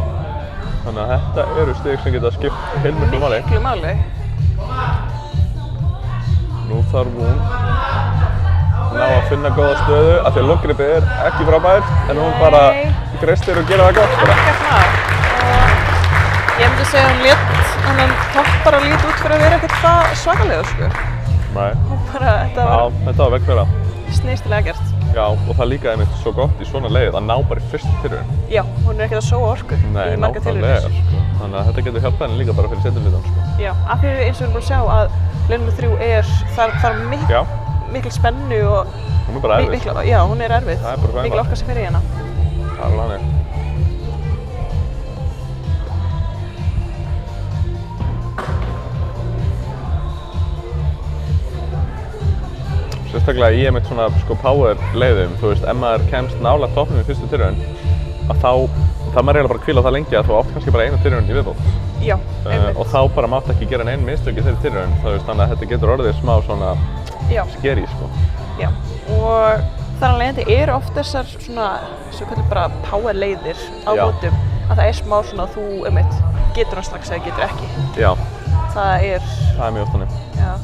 Þannig að þetta eru stig sem geta skipt heilmiklu máli. Miklu máli. Nú þarf hún ná að finna góða stöðu af því að lokgripið er ekki frábær en hún bara greistir og gera það gott. Ekkert mál. Ég myndi segja að hún lét þennan topp bara lítið út fyrir að vera ekkert það svakalegur, sko. Nei. Þetta var veggfæra. Snyrstilega gert. Já, og það líka einmitt svo gott í svona leið að ná bara í fyrstu tilraun. Já, hún er ekkert að sóa orku í marga tilraunir. Nei, sko. Þannig að þetta getur hjálpað henni líka bara fyrir seinni hlutann, sko. Já, af því eins og við erum búin að sjá að leið nr. 3 þarf mikil spennu og... Hún er bara erfið. Já, hún er erfið. Það er bara mikil orka sem fer í hana. Það er alveg hannig. Sérstaklega í einmitt svona power leiðum, þú veist, ef maður kemst nálægt toppnum í fyrstu tilraun, að þá maður eiginlega bara að hvíla það lengi að þú átt kannski bara eina tilraun í viðbót. Já, einmitt. Og þá bara mátt ekki gera nein mistök í þeirri tilraun, þannig að þetta getur orðið smá svona skeri, sko. Já, og þar af leiðandi eru oft þessar svona, sem við kallum bara power leiðir á mótum, að það er smá svona að þú, einmitt, getur hann strax eða getur ekki. Já. Það er mjög oft þannig. Já.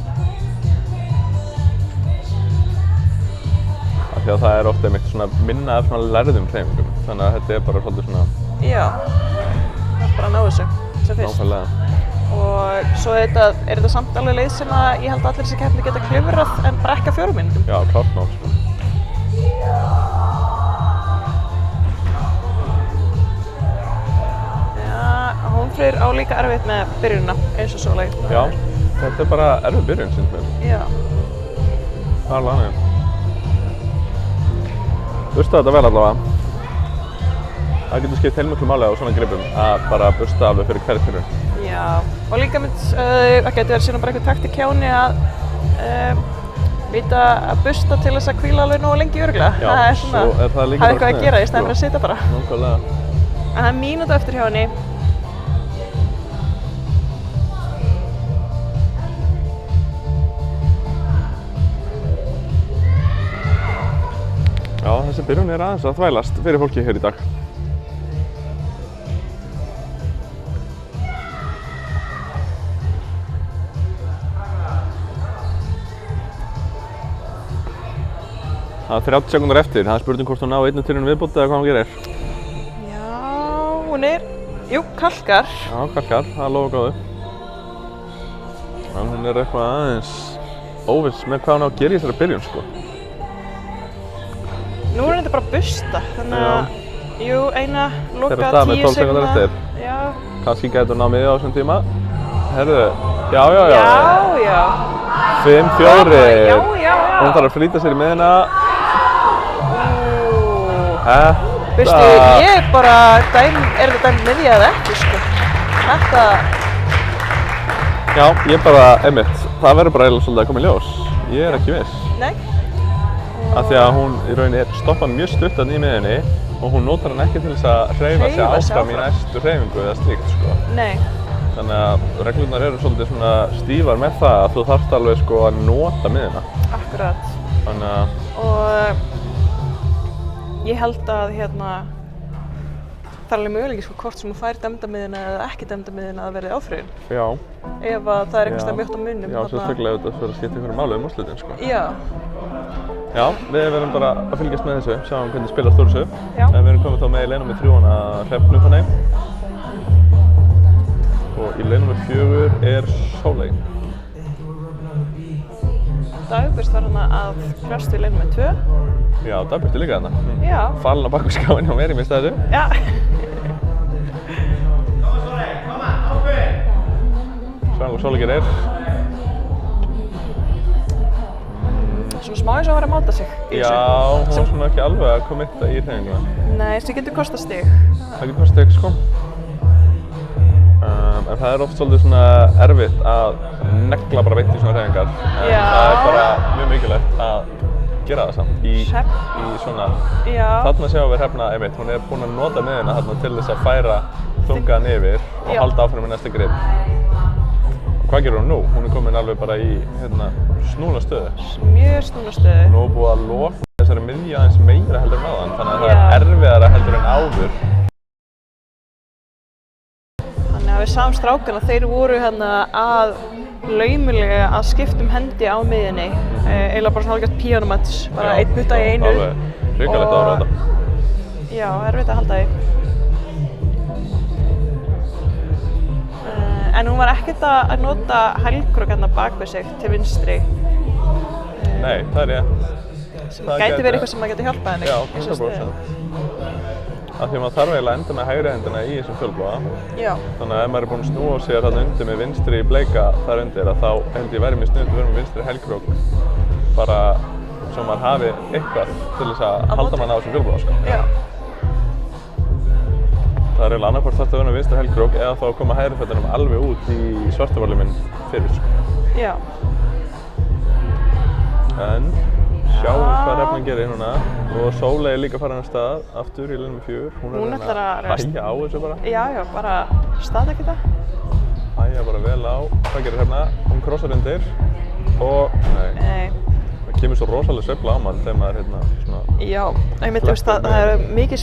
Því að það er ofta einmitt svona minna af svona lærðum hreyfingum, þannig að þetta er bara svolítið svona... Já, það er bara að ná þessu sem fyrst. Nákvæmlega. Og svo er þetta samt alveg leið sem að ég held að allir þessi keppni geta klifrað en bara ekki á 4 mínútum. Já, klárt mál, sko. Já, Hólmfríður á líka erfitt með byrjunina eins og Sóley. Já, þetta er bara erfið byrjun, syns mér. Já. Það er alveg hannig. Bursta þetta vel allavega. Það getur skipt heilmiklu máli á svona gripum að bara bursta alveg fyrir hverja tilraun. Já, og líka það getur verið síðan bara einhver taktík hjá henni að vita að bursta til þess að hvíla alveg nógu lengi örugglega. Já, það er svona, svo er það líka hafa eitthvað að gera í stæðan fyrir að sitja bara. Nákvæmlega. En það er mínúta eftir hjá henni. Já, þessi byrjun er aðeins að þvælast fyrir fólki hér í dag. Það er 30 sekúndar eftir, það er spurning hvort hún ná einni tilraun viðbót eða hvað hún gerir. Já, hún er, kalkar. Já, kalkar, það er lofa góðu. En hún eitthvað aðeins óviss með hvað hún á að gera í þessari byrjun, sko. Nú þetta bara að busta, þannig að, jú, eina loka 10 sekúndna. Þeirra stað með 12 sekúndar eftir. Já. Kannski gæti hún ná miðið á þessum tíma. Herðu, já. 5-4. Já. Hún þarf að flýta sér í miðina. Veistu, ég bara er þetta dæmi miðja eða ekki, sko. Þetta... Já, ég bara, einmitt, það verður bara eiginlega svolítið að koma í ljós. Ég ekki viss. Nei. Af því að hún í rauninni stoppar mjög stutt þarna í miðjunni og hún notar hann ekki til þess að hreyfa sig áfram í næstu hreyfingu eða slíkt, sko. Nei. Þannig að reglurnar eru svolítið svona stífar með það að þú þarft alveg sko að nota miðjuna. Akkurat. Þannig að... Og ég held að það er alveg möguleiki sko hvort sem þú fær dæmdamiðina eða ekki dæmdamiðina að verði áfrýjun. Já. Ef að það er einhverstað mjótt á munum. Já, sérstaklega ef þetta fyrir að skipta einhverju máli úrslitin, sko. Já. Já, við verðum bara að fylgjast með þessu, sjáum hvernig spilast úr þessu. Já. En við erum komið þá með í leið númer 3 Hrefnu Fanney. Og í leið númer 4 er Sóley. Dagbjört var hana að kljást við leið númer 2. Já, Dagbjört er líka þarna. Já. Falin á bak við skáin hjá mér í mista þessu. Já. Svanlega Sóley gerir. Svona smá eins og að vera að máta sig í þessu. Já, hún var svona ekki alveg að kommitta í hreyfinguna. Nei, það getur kostað stig. Það getur kostað stig, sko. En það er oft svolítið svona erfitt að negla bara veitt í svona hreyfingar. En það er bara mjög mikilvægt að gera það samt í svona... Já. Þarna sjáum við Hrefna, einmitt, hún er búin að nota miðjuna þarna til þess að færa þungaðan yfir og halda áfram í næsta grip. Hvað gerur hún nú? Hún er komin alveg bara í snúna stöðu. Mjög snúna stöðu. Hún er búið að loka þessari miðju aðeins meira heldur en áðan, þannig að það er erfiðara heldur en áður. Þannig að við sáum strákana, þeir voru að laumulega að skipta hendi á miðjunni. Eiginlega bara svona hálfgert píanómats, bara einn putta í einu. Alveg hrikalegt að ráða. Já, erfitt að halda því. En hún var ekkert að nota hælkrok bak við sig til vinstri. Nei, það er rétt. Sem gæti verið eitthvað sem maður geti hjálpað henni. Já, 100%. Af því að maður þarf eiginlega að enda með hægri hendina í þessum fjólblóða. Já. Þannig að ef maður er búinn að snúa sér þarna undir með vinstri bleika þar undir, þá held ég væri mjög sniðugt að vera með vinstri hælkrok. Bara svo maður hafi eitthvað til þess að halda mann á þessum fjólblóða, sko. Já. Það er eiginlega annarkvort þarf að vera með vinstri hælkrok eða þá að koma hægri fætinum alveg út í svartavarlið minn fyrir, sko. Já. En sjáum hvað Hrefna gerir núna og Sóley er líka farin af stað aftur í leið númer 4. Hún ætlar að hægja á þessu bara. Já, bara staðtaka þetta. Hægja bara vel á. Hvað gerir Hrefna? Hún krossar undir og nei. Það kemur svo rosalega sveifla á mann þegar maður svona... Já, einmitt þú veist að það er mikið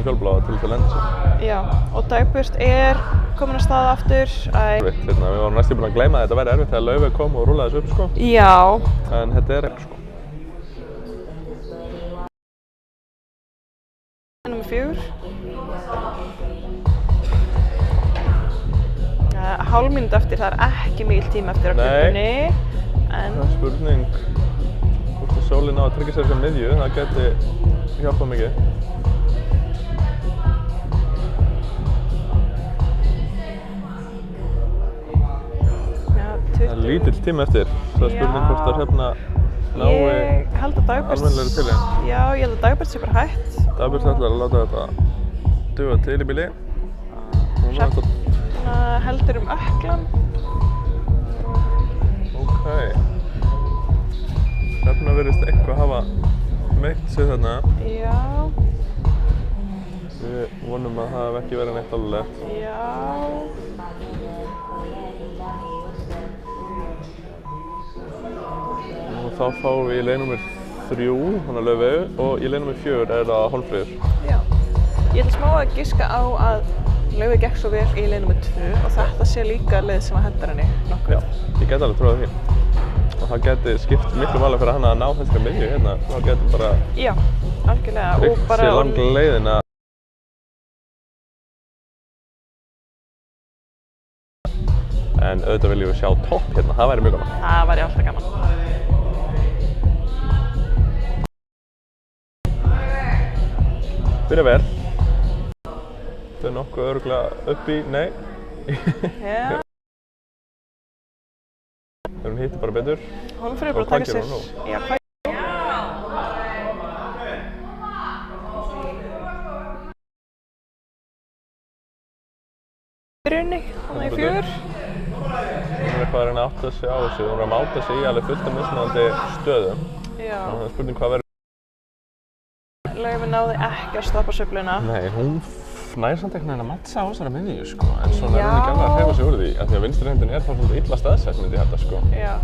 fjólbláða til þess að lenda sér. Já, og Dagbjört er komin að staða aftur. Við vorum næstum búin að gleyma að þetta væri erfitt þegar Laufey kom og rúlaði þessu upp, sko. Já. En þetta er ekki, sko. Númer 4. Hálf mínútu eftir, það er ekki mikill tíma eftir á klukkunni. Það er spurning hvort að Sóley ná að tryggja sér þessa miðju, það gæti hjálpað mikið. Það er lítill tími eftir, það er spurning hvort að Hrefna nái almennilegri til henn. Já, ég held að Dagbjört sé bara hætt. Dagbjört ætlar að láta þetta duga til í bili. Hrefna heldur ökklan. Ok. Hrefna virðist eitthvað hafa meitt sig þarna. Já. Við vonum að það hef ekki verið neitt alvarlegt. Já. Og þá fáum við í leið númer 3, hann að Laufey, og í leið númer 4 er það Hólmfríður. Já. Ég ætla smá að giska á að Laufey gekk svo vel í leið númer 2 og þetta sé líka leið sem að hendar henni nokkuð. Já, ég geti alveg trúið því. Og það geti skipt miklu máli fyrir hann að ná þessari miðju hérna. Það geti bara... Já, algjörlega. Tryggt sér lang leiðina. En auðvitað viljum við sjá topp hérna, það væri mjög gaman. Það væri alltaf gaman. Byrja vel. Þau nokkuð örugglega upp í, nei. Já. Þegar hún hittir bara betur. Hún fyrir bara að taka sér. Já, hvað? Byrjunni, hann í 4. Hún eitthvað að reyna að átta sig á þessu. Hún að máta sig í alveg fullt af mismunandi stöðum. Já. Það er spurning hvað verður. Laufey náði ekki að stoppa sveifluna. Nei, hún nær samt einhvern veginn að mattsa á þessari miðju, sko. En svona er hún ekki alveg að hreyfa sig úr því. Af því að vinstri hendin þá svolítið illa staðsett, myndi ég halda, sko. Já.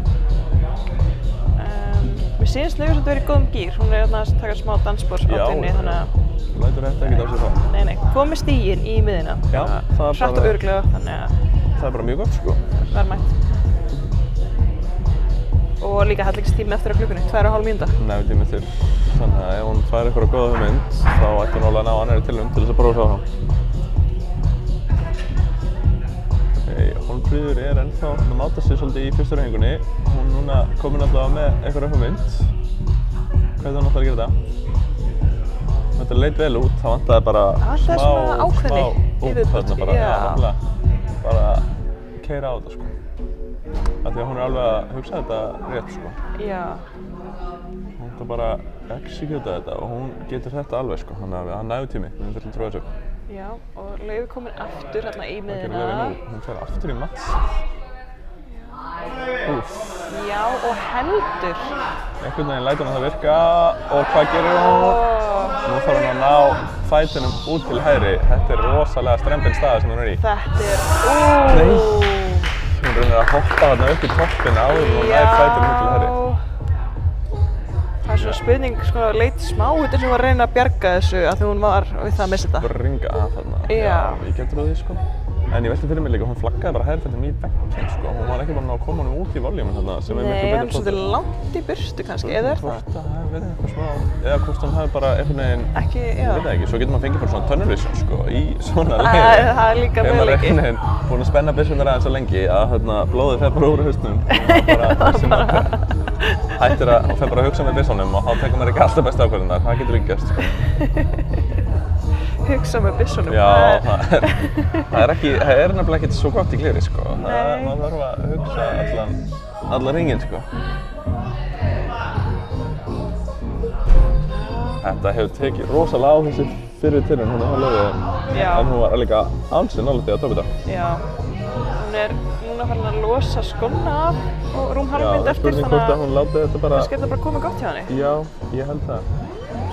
Mér sýnist Laufey samt verið í góðum gír. Hún er að taka smá dansspors á tunni, þannig að... Hún lætur þetta ekkert á sig það. Nei, komið stíginn í miðina. Já, það er hratt og örugglega, þannig að... Það er bara mjög gott, sko. Verðmætt. Og líka hellingstími eftir á klukkunni, 2,5 mínúta. Nei, tími eftir. Þannig að ef hún fær eitthvað góða hugmynd, þá ætti hún alveg að ná annarri tilraun til þess að prófa það. Hólmfríður er ennþá að máta sig svolítið í fyrstu hreyfingunni. Hún núna komin allavega með eitthvað hugmynd. Hvernig hún ætlar að gera þetta? Þetta leit vel út, það vantaði bara smá ákveðni úp þarna bara. Já, nefnilega. Bara keyra á þetta, sko. Af því að hún er alveg að hugsa þetta rétt, sko. Já. Hún ætlar bara að executa þetta og hún getur þetta alveg, sko. Þannig að hann nægur tími, við þurfum að trúa þessu. Já, og Laufey komin aftur hérna í miðina. Hvað gerir Laufey nú? Hún fer aftur í matsið. Úff. Já, og heldur. Einhvern veginn lætur hún það virka og hvað gerir hún? Nú þarf hún að ná fætinum út til hægri. Þetta er rosalega strembinn staða sem hún er í. Þetta er... Nei! Hún reynir að hoppa þarna upp í toppinn áður og hún nær fætinum út til hægri. Það er svona spurning, sko, leit smá út eins og hún var að reyna að bjarga þessu af því hún var við það að missa þetta. Springa að þarna. Já, ég get trúið því, sko. En ég velti fyrir mig líka, hún flaggaði bara hægri í bekkinn, sko. Hún var ekki bara að koma honum út í voljumin þarna sem er miklu betur. Nei, hann er svolítið langt í burtu kannski, eða er það? Hvort það hefði verið eitthvað smá, eða hvort hann hefði bara einhvern veginn, ekki, já. Ég veit það ekki, svo getur maður fengið bara svona tunnel vision, sko, í svona leiði. Það er líka möguleiki. Ef maður einhvern veginn búinn að spenna byssurnar aðeins svo lengi að blóðið fer bara úr hausnum hættir að hún fer bara að hugsa með byssunum og þá tekur maður ekki alltaf bestu ákvörðunar, það getur líka gerst, sko. Hugsa með byssunum? Já, það er nefnilega ekkert svo gott í klíri, sko. Maður þarf að hugsa allan hringinn, sko. Þetta hefur tekið rosalega á þessi fyrri tilraun hún að Laufey, en hún var líka ansinn nálægt í að topa þetta. Já, hún er núna farin að losa skóna af og rúm hálfmynd eftir, þannig að hún láti þetta bara... Það getur bara komið gott hjá henni. Já, ég held það.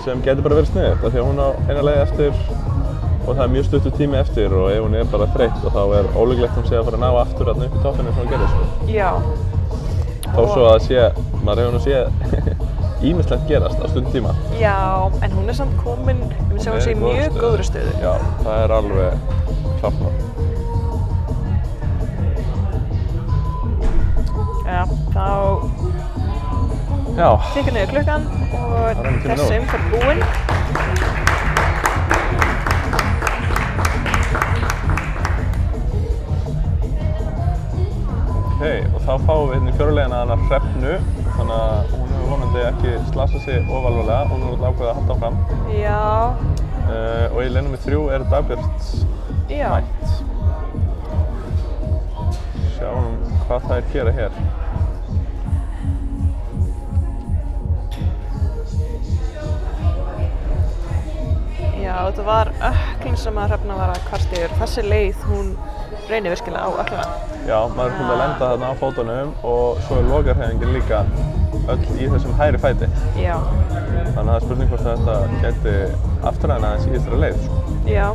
Sem getur bara verið sniðugt, af því að hún á eina leið eftir og það er mjög stuttur tími eftir og ef hún er bara þreytt og þá er ólíklegt hún sé að fara að ná aftur þarna upp í toppinn eins og hún gerði, sko. Já. Þó svo að maður hefur nú séð ýmislegt gerast á stundum tíma. Já, en hún er samt komin, ég myndi segja hún sé í mjög góðri stöðu. Já, það er alveg klart mál. Já, þá tikkar niður klukkan og þessi umferð búinn. Og þá fáum við hérna í fjöruleiðina hana Hrefnu, þannig að hún hefur vonandi ekki slasað sig of alvarlega, hún er ákveðið að halda áfram. Já. Og í leið númer 3 er Dagbjört mætt. Sjáum hvað þær gera hér. Já, þetta var ökklinn sem að Hrefna var að kvarta yfir. Þessi leið, hún reynir virkilega á ökklina. Já, maður er komið að lenda þarna á fótunum og svo er lokarhreyfingin líka öll í þessum hægri fæti. Já. Þannig að það er spurning hvort þetta gæti afturræna aðeins í þessari leið, sko. Já.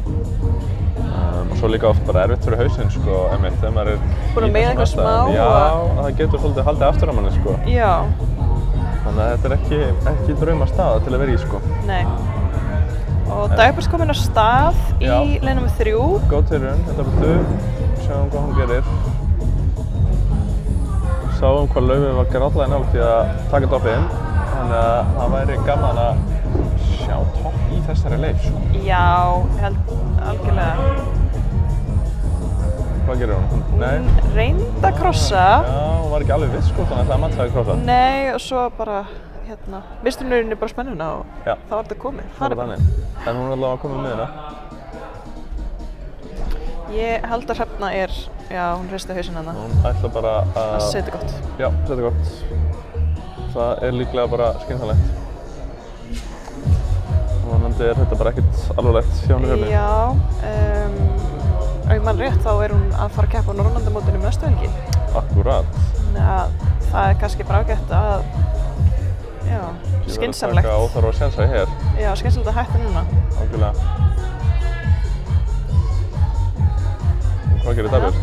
Og svo líka oft bara erfitt fyrir hausinn, sko, einmitt, þegar maður er búinn að meiða eitthvað smá. Já, það getur svolítið haldið aftur á manni, sko. Já. Þannig að þetta er ekki drauma staða til að vera í, sko. Nei. Og Dagbjört komin á stað í leið númer 3. Góð tilraun, þetta betur. Sjáum hvað hún gerir. Sáum hvað Laufey var gráðlega nálægt í að taka toppinn. Þannig að það væri gaman að sjá topp í þessari leið, sko. Já, ég held algjörlega. Hvað gerir hún? Nei. Hún reyndi að krossa. Já, hún var ekki alveg viss sko, þannig að það matlaði krossa. Nei, og svo bara, mistur hún rauninni bara spennuna og Já. þá var þetta komið. Það var þannig. En hún er allavega að koma með miðuna. Ég held að Hrefna hún hristi hausinn hana. Hún ætla bara að setja gott. Já, setja gott. Það er líklega bara skynsamlegt. Vonandi er þetta bara ekkert alvarlegt hjá henni Hrefnu. Já, ef ég man rétt þá er hún að fara að keppa á Norðurlandamótinu um næstu helgi. Akkúrat. Þannig að það er kannski bara ágætt að, skynsamlegt. Ég verð að taka óþarfa sénsa hér. Já, skynsamlegt að hætta núna. Algjörlega. Hvað gerir Dagbjört?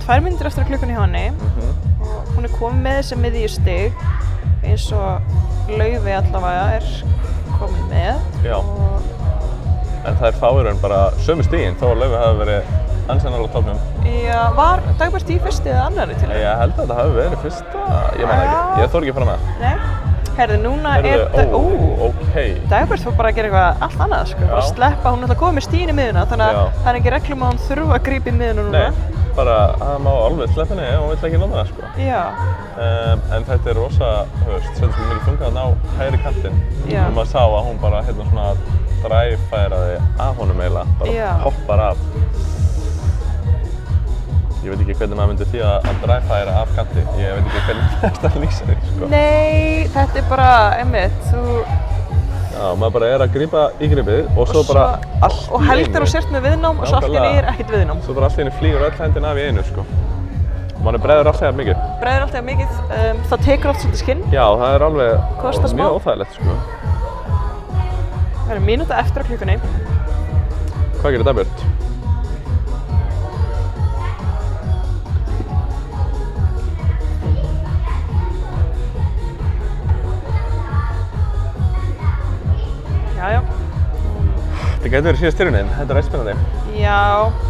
2 mínútur eftir klukkunni hjá henni og hún er komin með þessi miðjustig eins og Laufey allavega er komin með. Já. En það er fáir en bara sömu stiginn þó að Laufey hafi verið ansi nálægt toppnum. Já, var Dagbjört í fyrstu eða annarri til það? Ég held að þetta hafi verið fyrsta, ég man ekki, ég þori ekki að fara með það. Nei. Herðu, núna ókei. Dagbjört fór bara að gera eitthvað allt annað, sko. Bara sleppa, hún er alltaf komið með stíginn í miðuna, þannig að það er ekki reglum að hún þurfa að grípa í miðuna núna. Nei, bara það má alveg sleppa henni ef hún vill ekki nota það, sko. Já. En þetta er rosa, setur svo mikið þungað á hægri kantinn. Og maður sá að hún bara svona dræfæraði af honum eiginlega, bara hoppar af. Ég veit ekki hvernig maður myndi því að dræfæra af kanti. Ég veit ekki hvernig þetta lýsa þig, sko. Nei, þetta er bara, einmitt, Já, maður bara er að grípa í gripið og svo bara allt í einu. Og heldur og sért með viðnám og svo allt í einu er ekkert viðnám. Svo bara allt í einu flýgur öll hendin af í einu, sko. Mann bregður alltaf mikið. Bregður alltaf mikið. Það tekur oft svolítið skinn. Já, það er alveg mjög óþægilegt, sko. Það er mínúta eftir á klukkunni. Hvað gerir Dagbjört? Já. Þetta getur verið síðast styrjunin, þetta er spennandi. Já,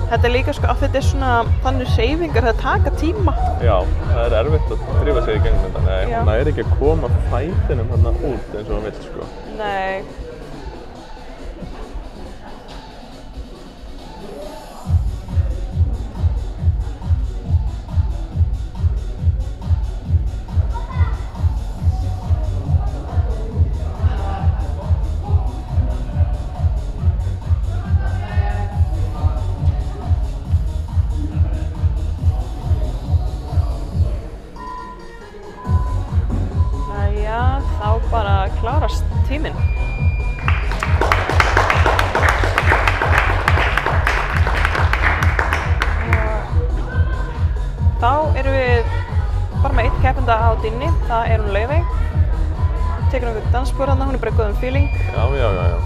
þetta er líka sko að þetta er svona þannig hreyfingar það taka tíma. Já, það er erfitt að drífa sig í gegnum þetta. Nei, hún er ekki að koma fætinum þarna út eins og hún vill, sko. Nei. Klárast tíminn. Þá erum við bara með einn keppanda á dýnni, það er hún Laufey. Tekur einhvern dansspor þarna, hún er bara í góðum feeling. Já.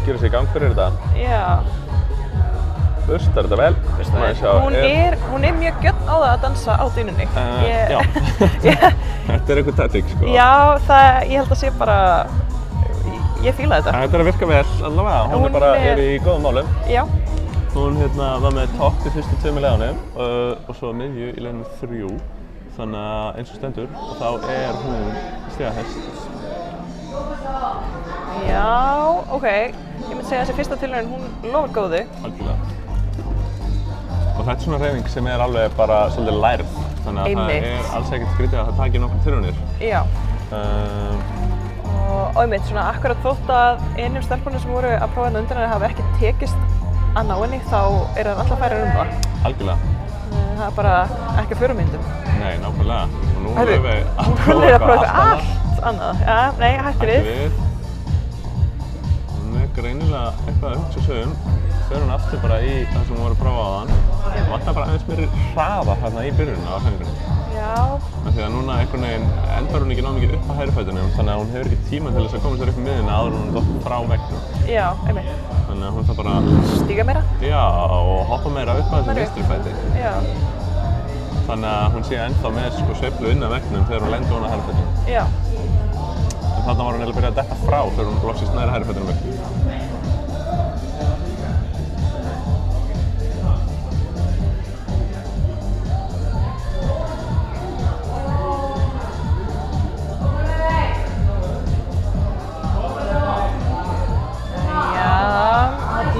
Gerir sig í gang fyrir þetta. Já. Burstar þetta vel. Hún er mjög gjörn á það að dansa á dýnunni. Já. Þetta er einhver taktík, sko. Já, ég held að sé bara ég fíla þetta. Þetta er að virka vel allavega. Hún er í góðum málum. Já. Hún var með topp í fyrstu 2 leðunum og svo miðju í leðunum 3. Þannig að eins og stendur og þá er hún stigahæst. Já, ok. Ég myndi segja að þessi fyrsta tilraun hún lofar góðu. Algjörlega. Og þetta er svona hreyfing sem er alveg bara svolítið lærð. Þannig að það er alls ekkert skrítið að það taki nokkur tilraunir. Já. Og einmitt svona akkurat þótt að einum stelpunum sem voru að prófa hérna undan henni hafi ekki tekist að ná henni þá er það alltaf færir það. Algjörlega. Það er bara ekki að fyrirmyndum. Nei, nákvæmlega. Og nú erum við að prófa eitthvað allt annað. Já, nei, hætti við. Hún er greinilega eitthvað að hugsa sig fer hún aftur bara í það sem hún var að prófa á þann. Það vantar bara aðeins meiri hraða þarna í byrjunina á hængrunni. Já. Því að núna einhvern veginn endar hún ekki ná mikið upp á hægri fætinum þannig að hún hefur ekki tíma til þess að koma sér upp í miðjuna áður en hún dottir frá veggnum. Já, einmitt. Þannig að hún þarf bara stíga meira? Já, og hoppa meira upp að þessum vinstri fæti. Já. Þannig að hún sé ennþá með sveiflu inn að veggnum þegar hún lendir ofan á hægri fætinum. Já. En þarna var hún eiginlega byrjað að detta frá þegar hún loksist nær hægri fætinum upp.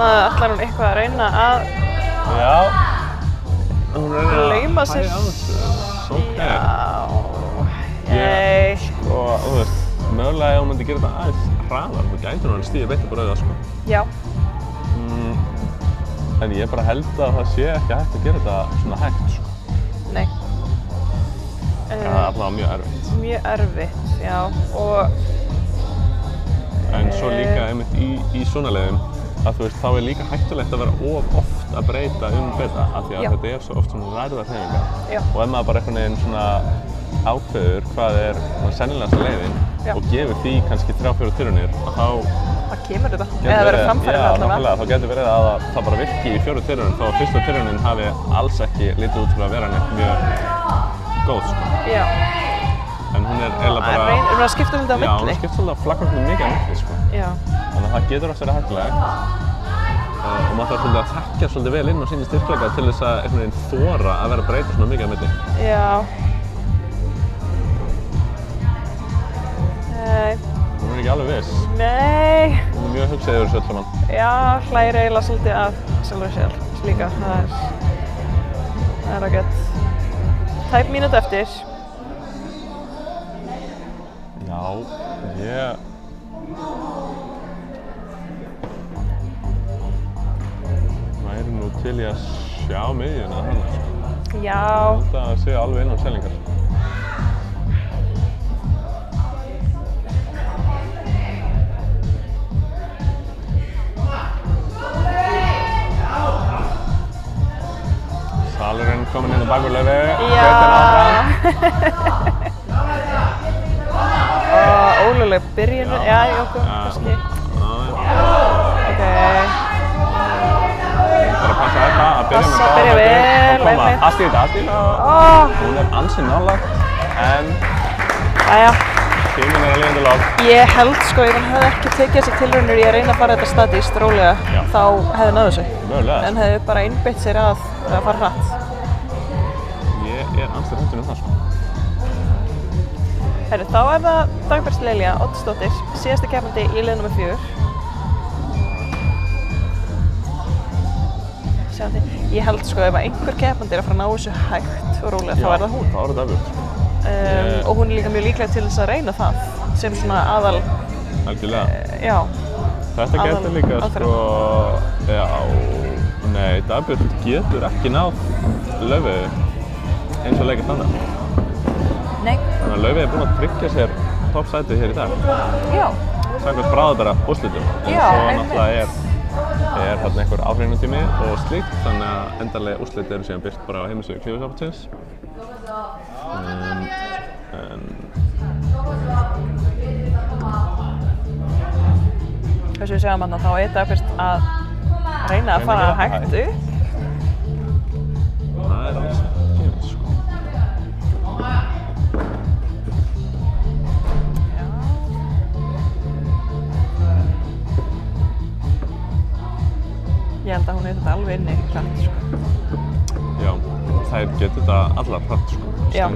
Ætlar hún eitthvað að reyna að Hún er lauma sér. hægja á þessu. Ok. Nei. Sko, þú veist, mögulega ef hún myndi gera þetta aðeins hraðar, þá gæti hún alveg stigið beint upp á rauða, sko. Já. En ég bara held að það sé ekki hægt að gera þetta svona hægt, sko. Nei. Það er allavega mjög erfitt. Mjög erfitt, já. Og En svo líka einmitt í svona leiðum að þú veist, þá er líka hættulegt að vera of oft að breyta beta af því að þetta er svo oft svona lærðar hreyfingar. Já. Og ef maður bara einhvern veginn svona ákveður hvað er sennilegasta leiðin og gefur því kannski 3-4 tilraunir og þá það kemur þetta. Eða verður framfærið allavega. Já, nákvæmlega. Þá getur verið að það bara virki í 4 tilraunum þó að fyrsta tilraunin hafi alls ekki litið út fyrir að vera neitt mjög góð, sko. Já. En hún er eiginlega bara... Hún er að skipta svolítið á milli. Já, hún skipta svolítið að flagga svolítið mikið á milli, sko. Já. Þannig að það getur oft verið hættulegt. Og maður þarf svolítið að þekkja svolítið vel inn á sínu styrkleika til þess að einhvern veginn þora að vera að breyta svona mikið á milli. Já. Nei. Hún er ekki alveg viss. Nei. Hún er mjög hugsað yfir þessu öll saman. Já, hlægir eiginlega svolítið að sjálfur sér líka. Það er ágætt. Tæp mínútu eftir. Já, ég... væri nú til í að sjá miðjuna þarna, sko. Já. Ég held að það sé alveg innan sellingar. Salurinn kominn inn á bakvörleifi. Já. Óluleg byrjun, já, Jóko, kannski. Ok. Bara passa þetta að byrja með byrja vel, og koma allt í þetta. Hún er ansi nálægt, en tíminn er að líða undir lok. Ég held sko, ef hann hefði ekki tekið þessar tilraunir í að reyna að fara þetta statískt, rólega, þá hefði náðu þessu. Mögulega. En hefði bara einbeitt sér að fara hratt. Ég er ansi hrættur það, sko. Herru, þá er það Dagbjört Lilja Oddsdóttir, síðasti keppandi í lið nr. 4. Sjáum þið. Ég held sko ef einhver keppandi er að fara að ná þessu hægt og rólega, þá er það hún. Já, þá er það Dagbjört. Og hún er líka mjög líkleg til þess að reyna það sem svona aðal... Algjörlega. Já. Þetta getur líka sko... Já, nei, Dagbjört getur ekki náð Laufeyju eins og leikir standard. Nei. Þannig að Laufey er búinn að tryggja sér toppsætið hér í dag. Já. Samkvæmt bráðabæra úrslitum. En Já, svo náttúrulega er þarna einhver áhrifnutími og slíkt, þannig að endanlega úrslit eru síðan birt bara á heimasíðu Klífusambandsins. Eins og við sjáum þarna, þá er Dagbjört að reyna að fara hægt upp. Það er alls ekki, sko. Ég held að hún þetta alveg inni hratt, sko. Já, þær getur þetta allar hratt, sko. Já.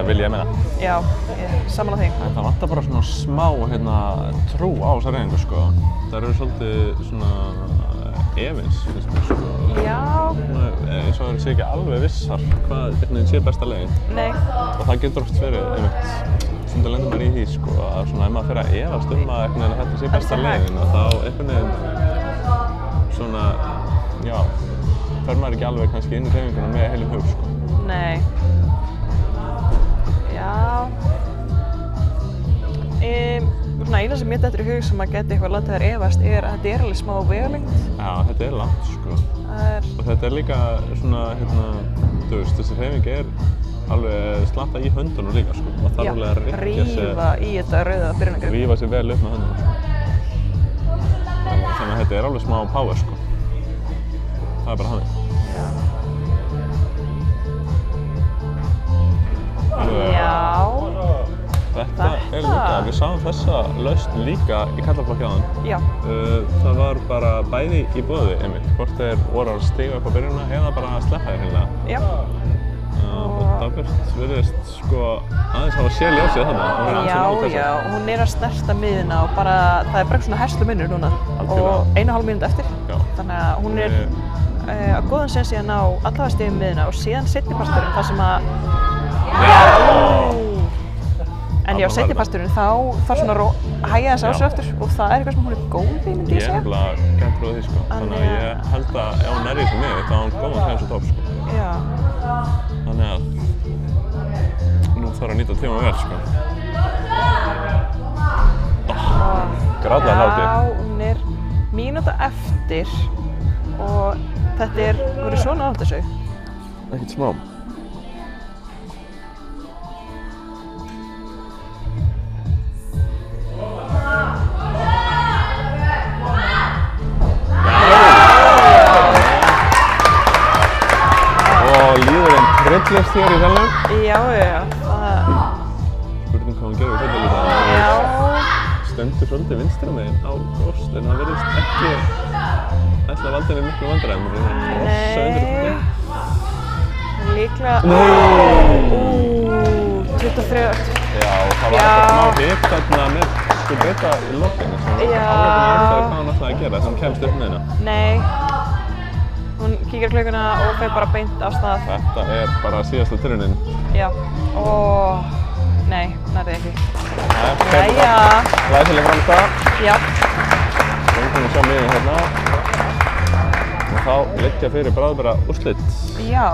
Vil ég meina. Já, ég sammála því. En það vantar bara svona smá trú á þessa reyningu, sko. Það eru svolítið svona efins, finnst mér, sko. Já. Eins og það sé ekki alveg vissar hvað sé besta leiðin. Nei. Og það getur oft verið, einmitt, stundum lendur maður í því, sko, að svona ef maður fer að efast að þetta sé besta leiðin, að þá einhvern veginn svona, já, fer maður ekki alveg kannski inn í hreyfinguna með heilum hug, sko. Nei. Já. Svona eina sem mér dettur í hug sem að geti eitthvað látið þær efast er að þetta er alveg smá vegalengd. Já, þetta er langt, sko. Og þetta er líka svona, þú veist, þessi hreyfing er alveg slatta í höndunum líka, sko. Það þarf alveg að rífa í þetta rauða byrjunargrip. Rífa sér vel upp með höndunum, sko. Þannig að þetta er alveg smá power, sko. Það er bara þannig. Já. Þetta er líka, við sáum þessa lausn líka í karlaflokki áðan. Já. Það var bara bæði í boði, einmitt, hvort þeir voru að stíga upp á byrjunina eða bara að sleppa þér hreinlega. Já. Og Dagbjört virðist sko aðeins hafa séð ljósið þarna. Já, hún er að snerta miðina og bara, það er bara svona herslumunur núna. Algjörlega. Og 1,5 mínútu eftir. Já. Þannig að hún er á góðan sens í að ná allavega stigum miðuna og síðan seinniparturinn þar sem að en já, seinniparturinn þá þarf svona að hægja þess á sig aftur og það er eitthvað sem hún er góð í, myndi ég segja. Ég er bara gætt frá því, sko. Þannig að ég held að ef hún er í þessu miði, þá er hún góð að hægja þessu topp, sko. Já. Þannig að nú þarf að nýta tíma vel, sko. Gráðlega hlátur. Já, hún er mínúta eftir og þetta verður svona átt þessu. Ekkert smá. Líðurinn trillist hér í salnum. Já. Spurning hvað hún gerir við þetta líka. Já. Stendur svolítið vinstra meginn á Frost en það verðist ekki ætla að valda henni miklu vandræðum. Nei. Líklega... 23. Já, það var eitthvað smá hit þarna með breyta í lokkinu sem var alveg hvað hún ætlaði að gera þegar hún kemst upp með hérna. Nei. Hún kíkir klukkuna og fer bara beint af stað. Þetta er bara síðasta turnin. Já. Nei, nærði ekki. Jæja. Glæsileg framstæða. Já. Við erum að sjá miðin hérna. Og þá liggja fyrir bráðabæra úrslit. Já.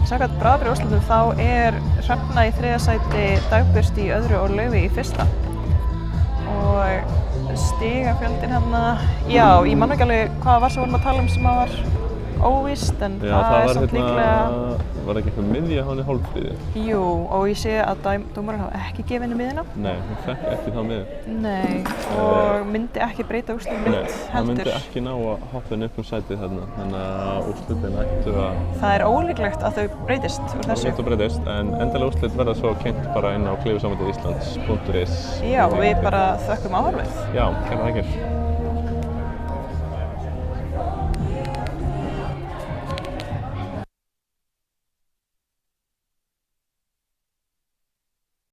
Samkvæmt bráðabæra úrslitum þá er Hrefna í 3. sæti, Dagbjört í 2. og Laufey í 1. Og stigafjöldin hérna, já, ég man ekki alveg hvað var sem vorum að tala um sem að var óvíst, en já, það er samt líklega... Var ekki eitthvað miðja hann í hálffríði? Jú, og ég sé að dómarinn hafa ekki gefið henni miðina. Nei, hún fekk ekki þá miði. Nei, og myndi ekki breyta úrslitum mitt heldur. Nei, það myndi ekki ná að hoppa henni upp sætið þarna, þannig að úrslitin ættu að... Það er ólíklegt að þau breytist úr þessu. Það myndi breytist, en endalega úrslit verða svo kynnt bara inn á klífusambandið Íslands.is. Já, og við bara þökkum áhorfið. Já, kærar þakkir.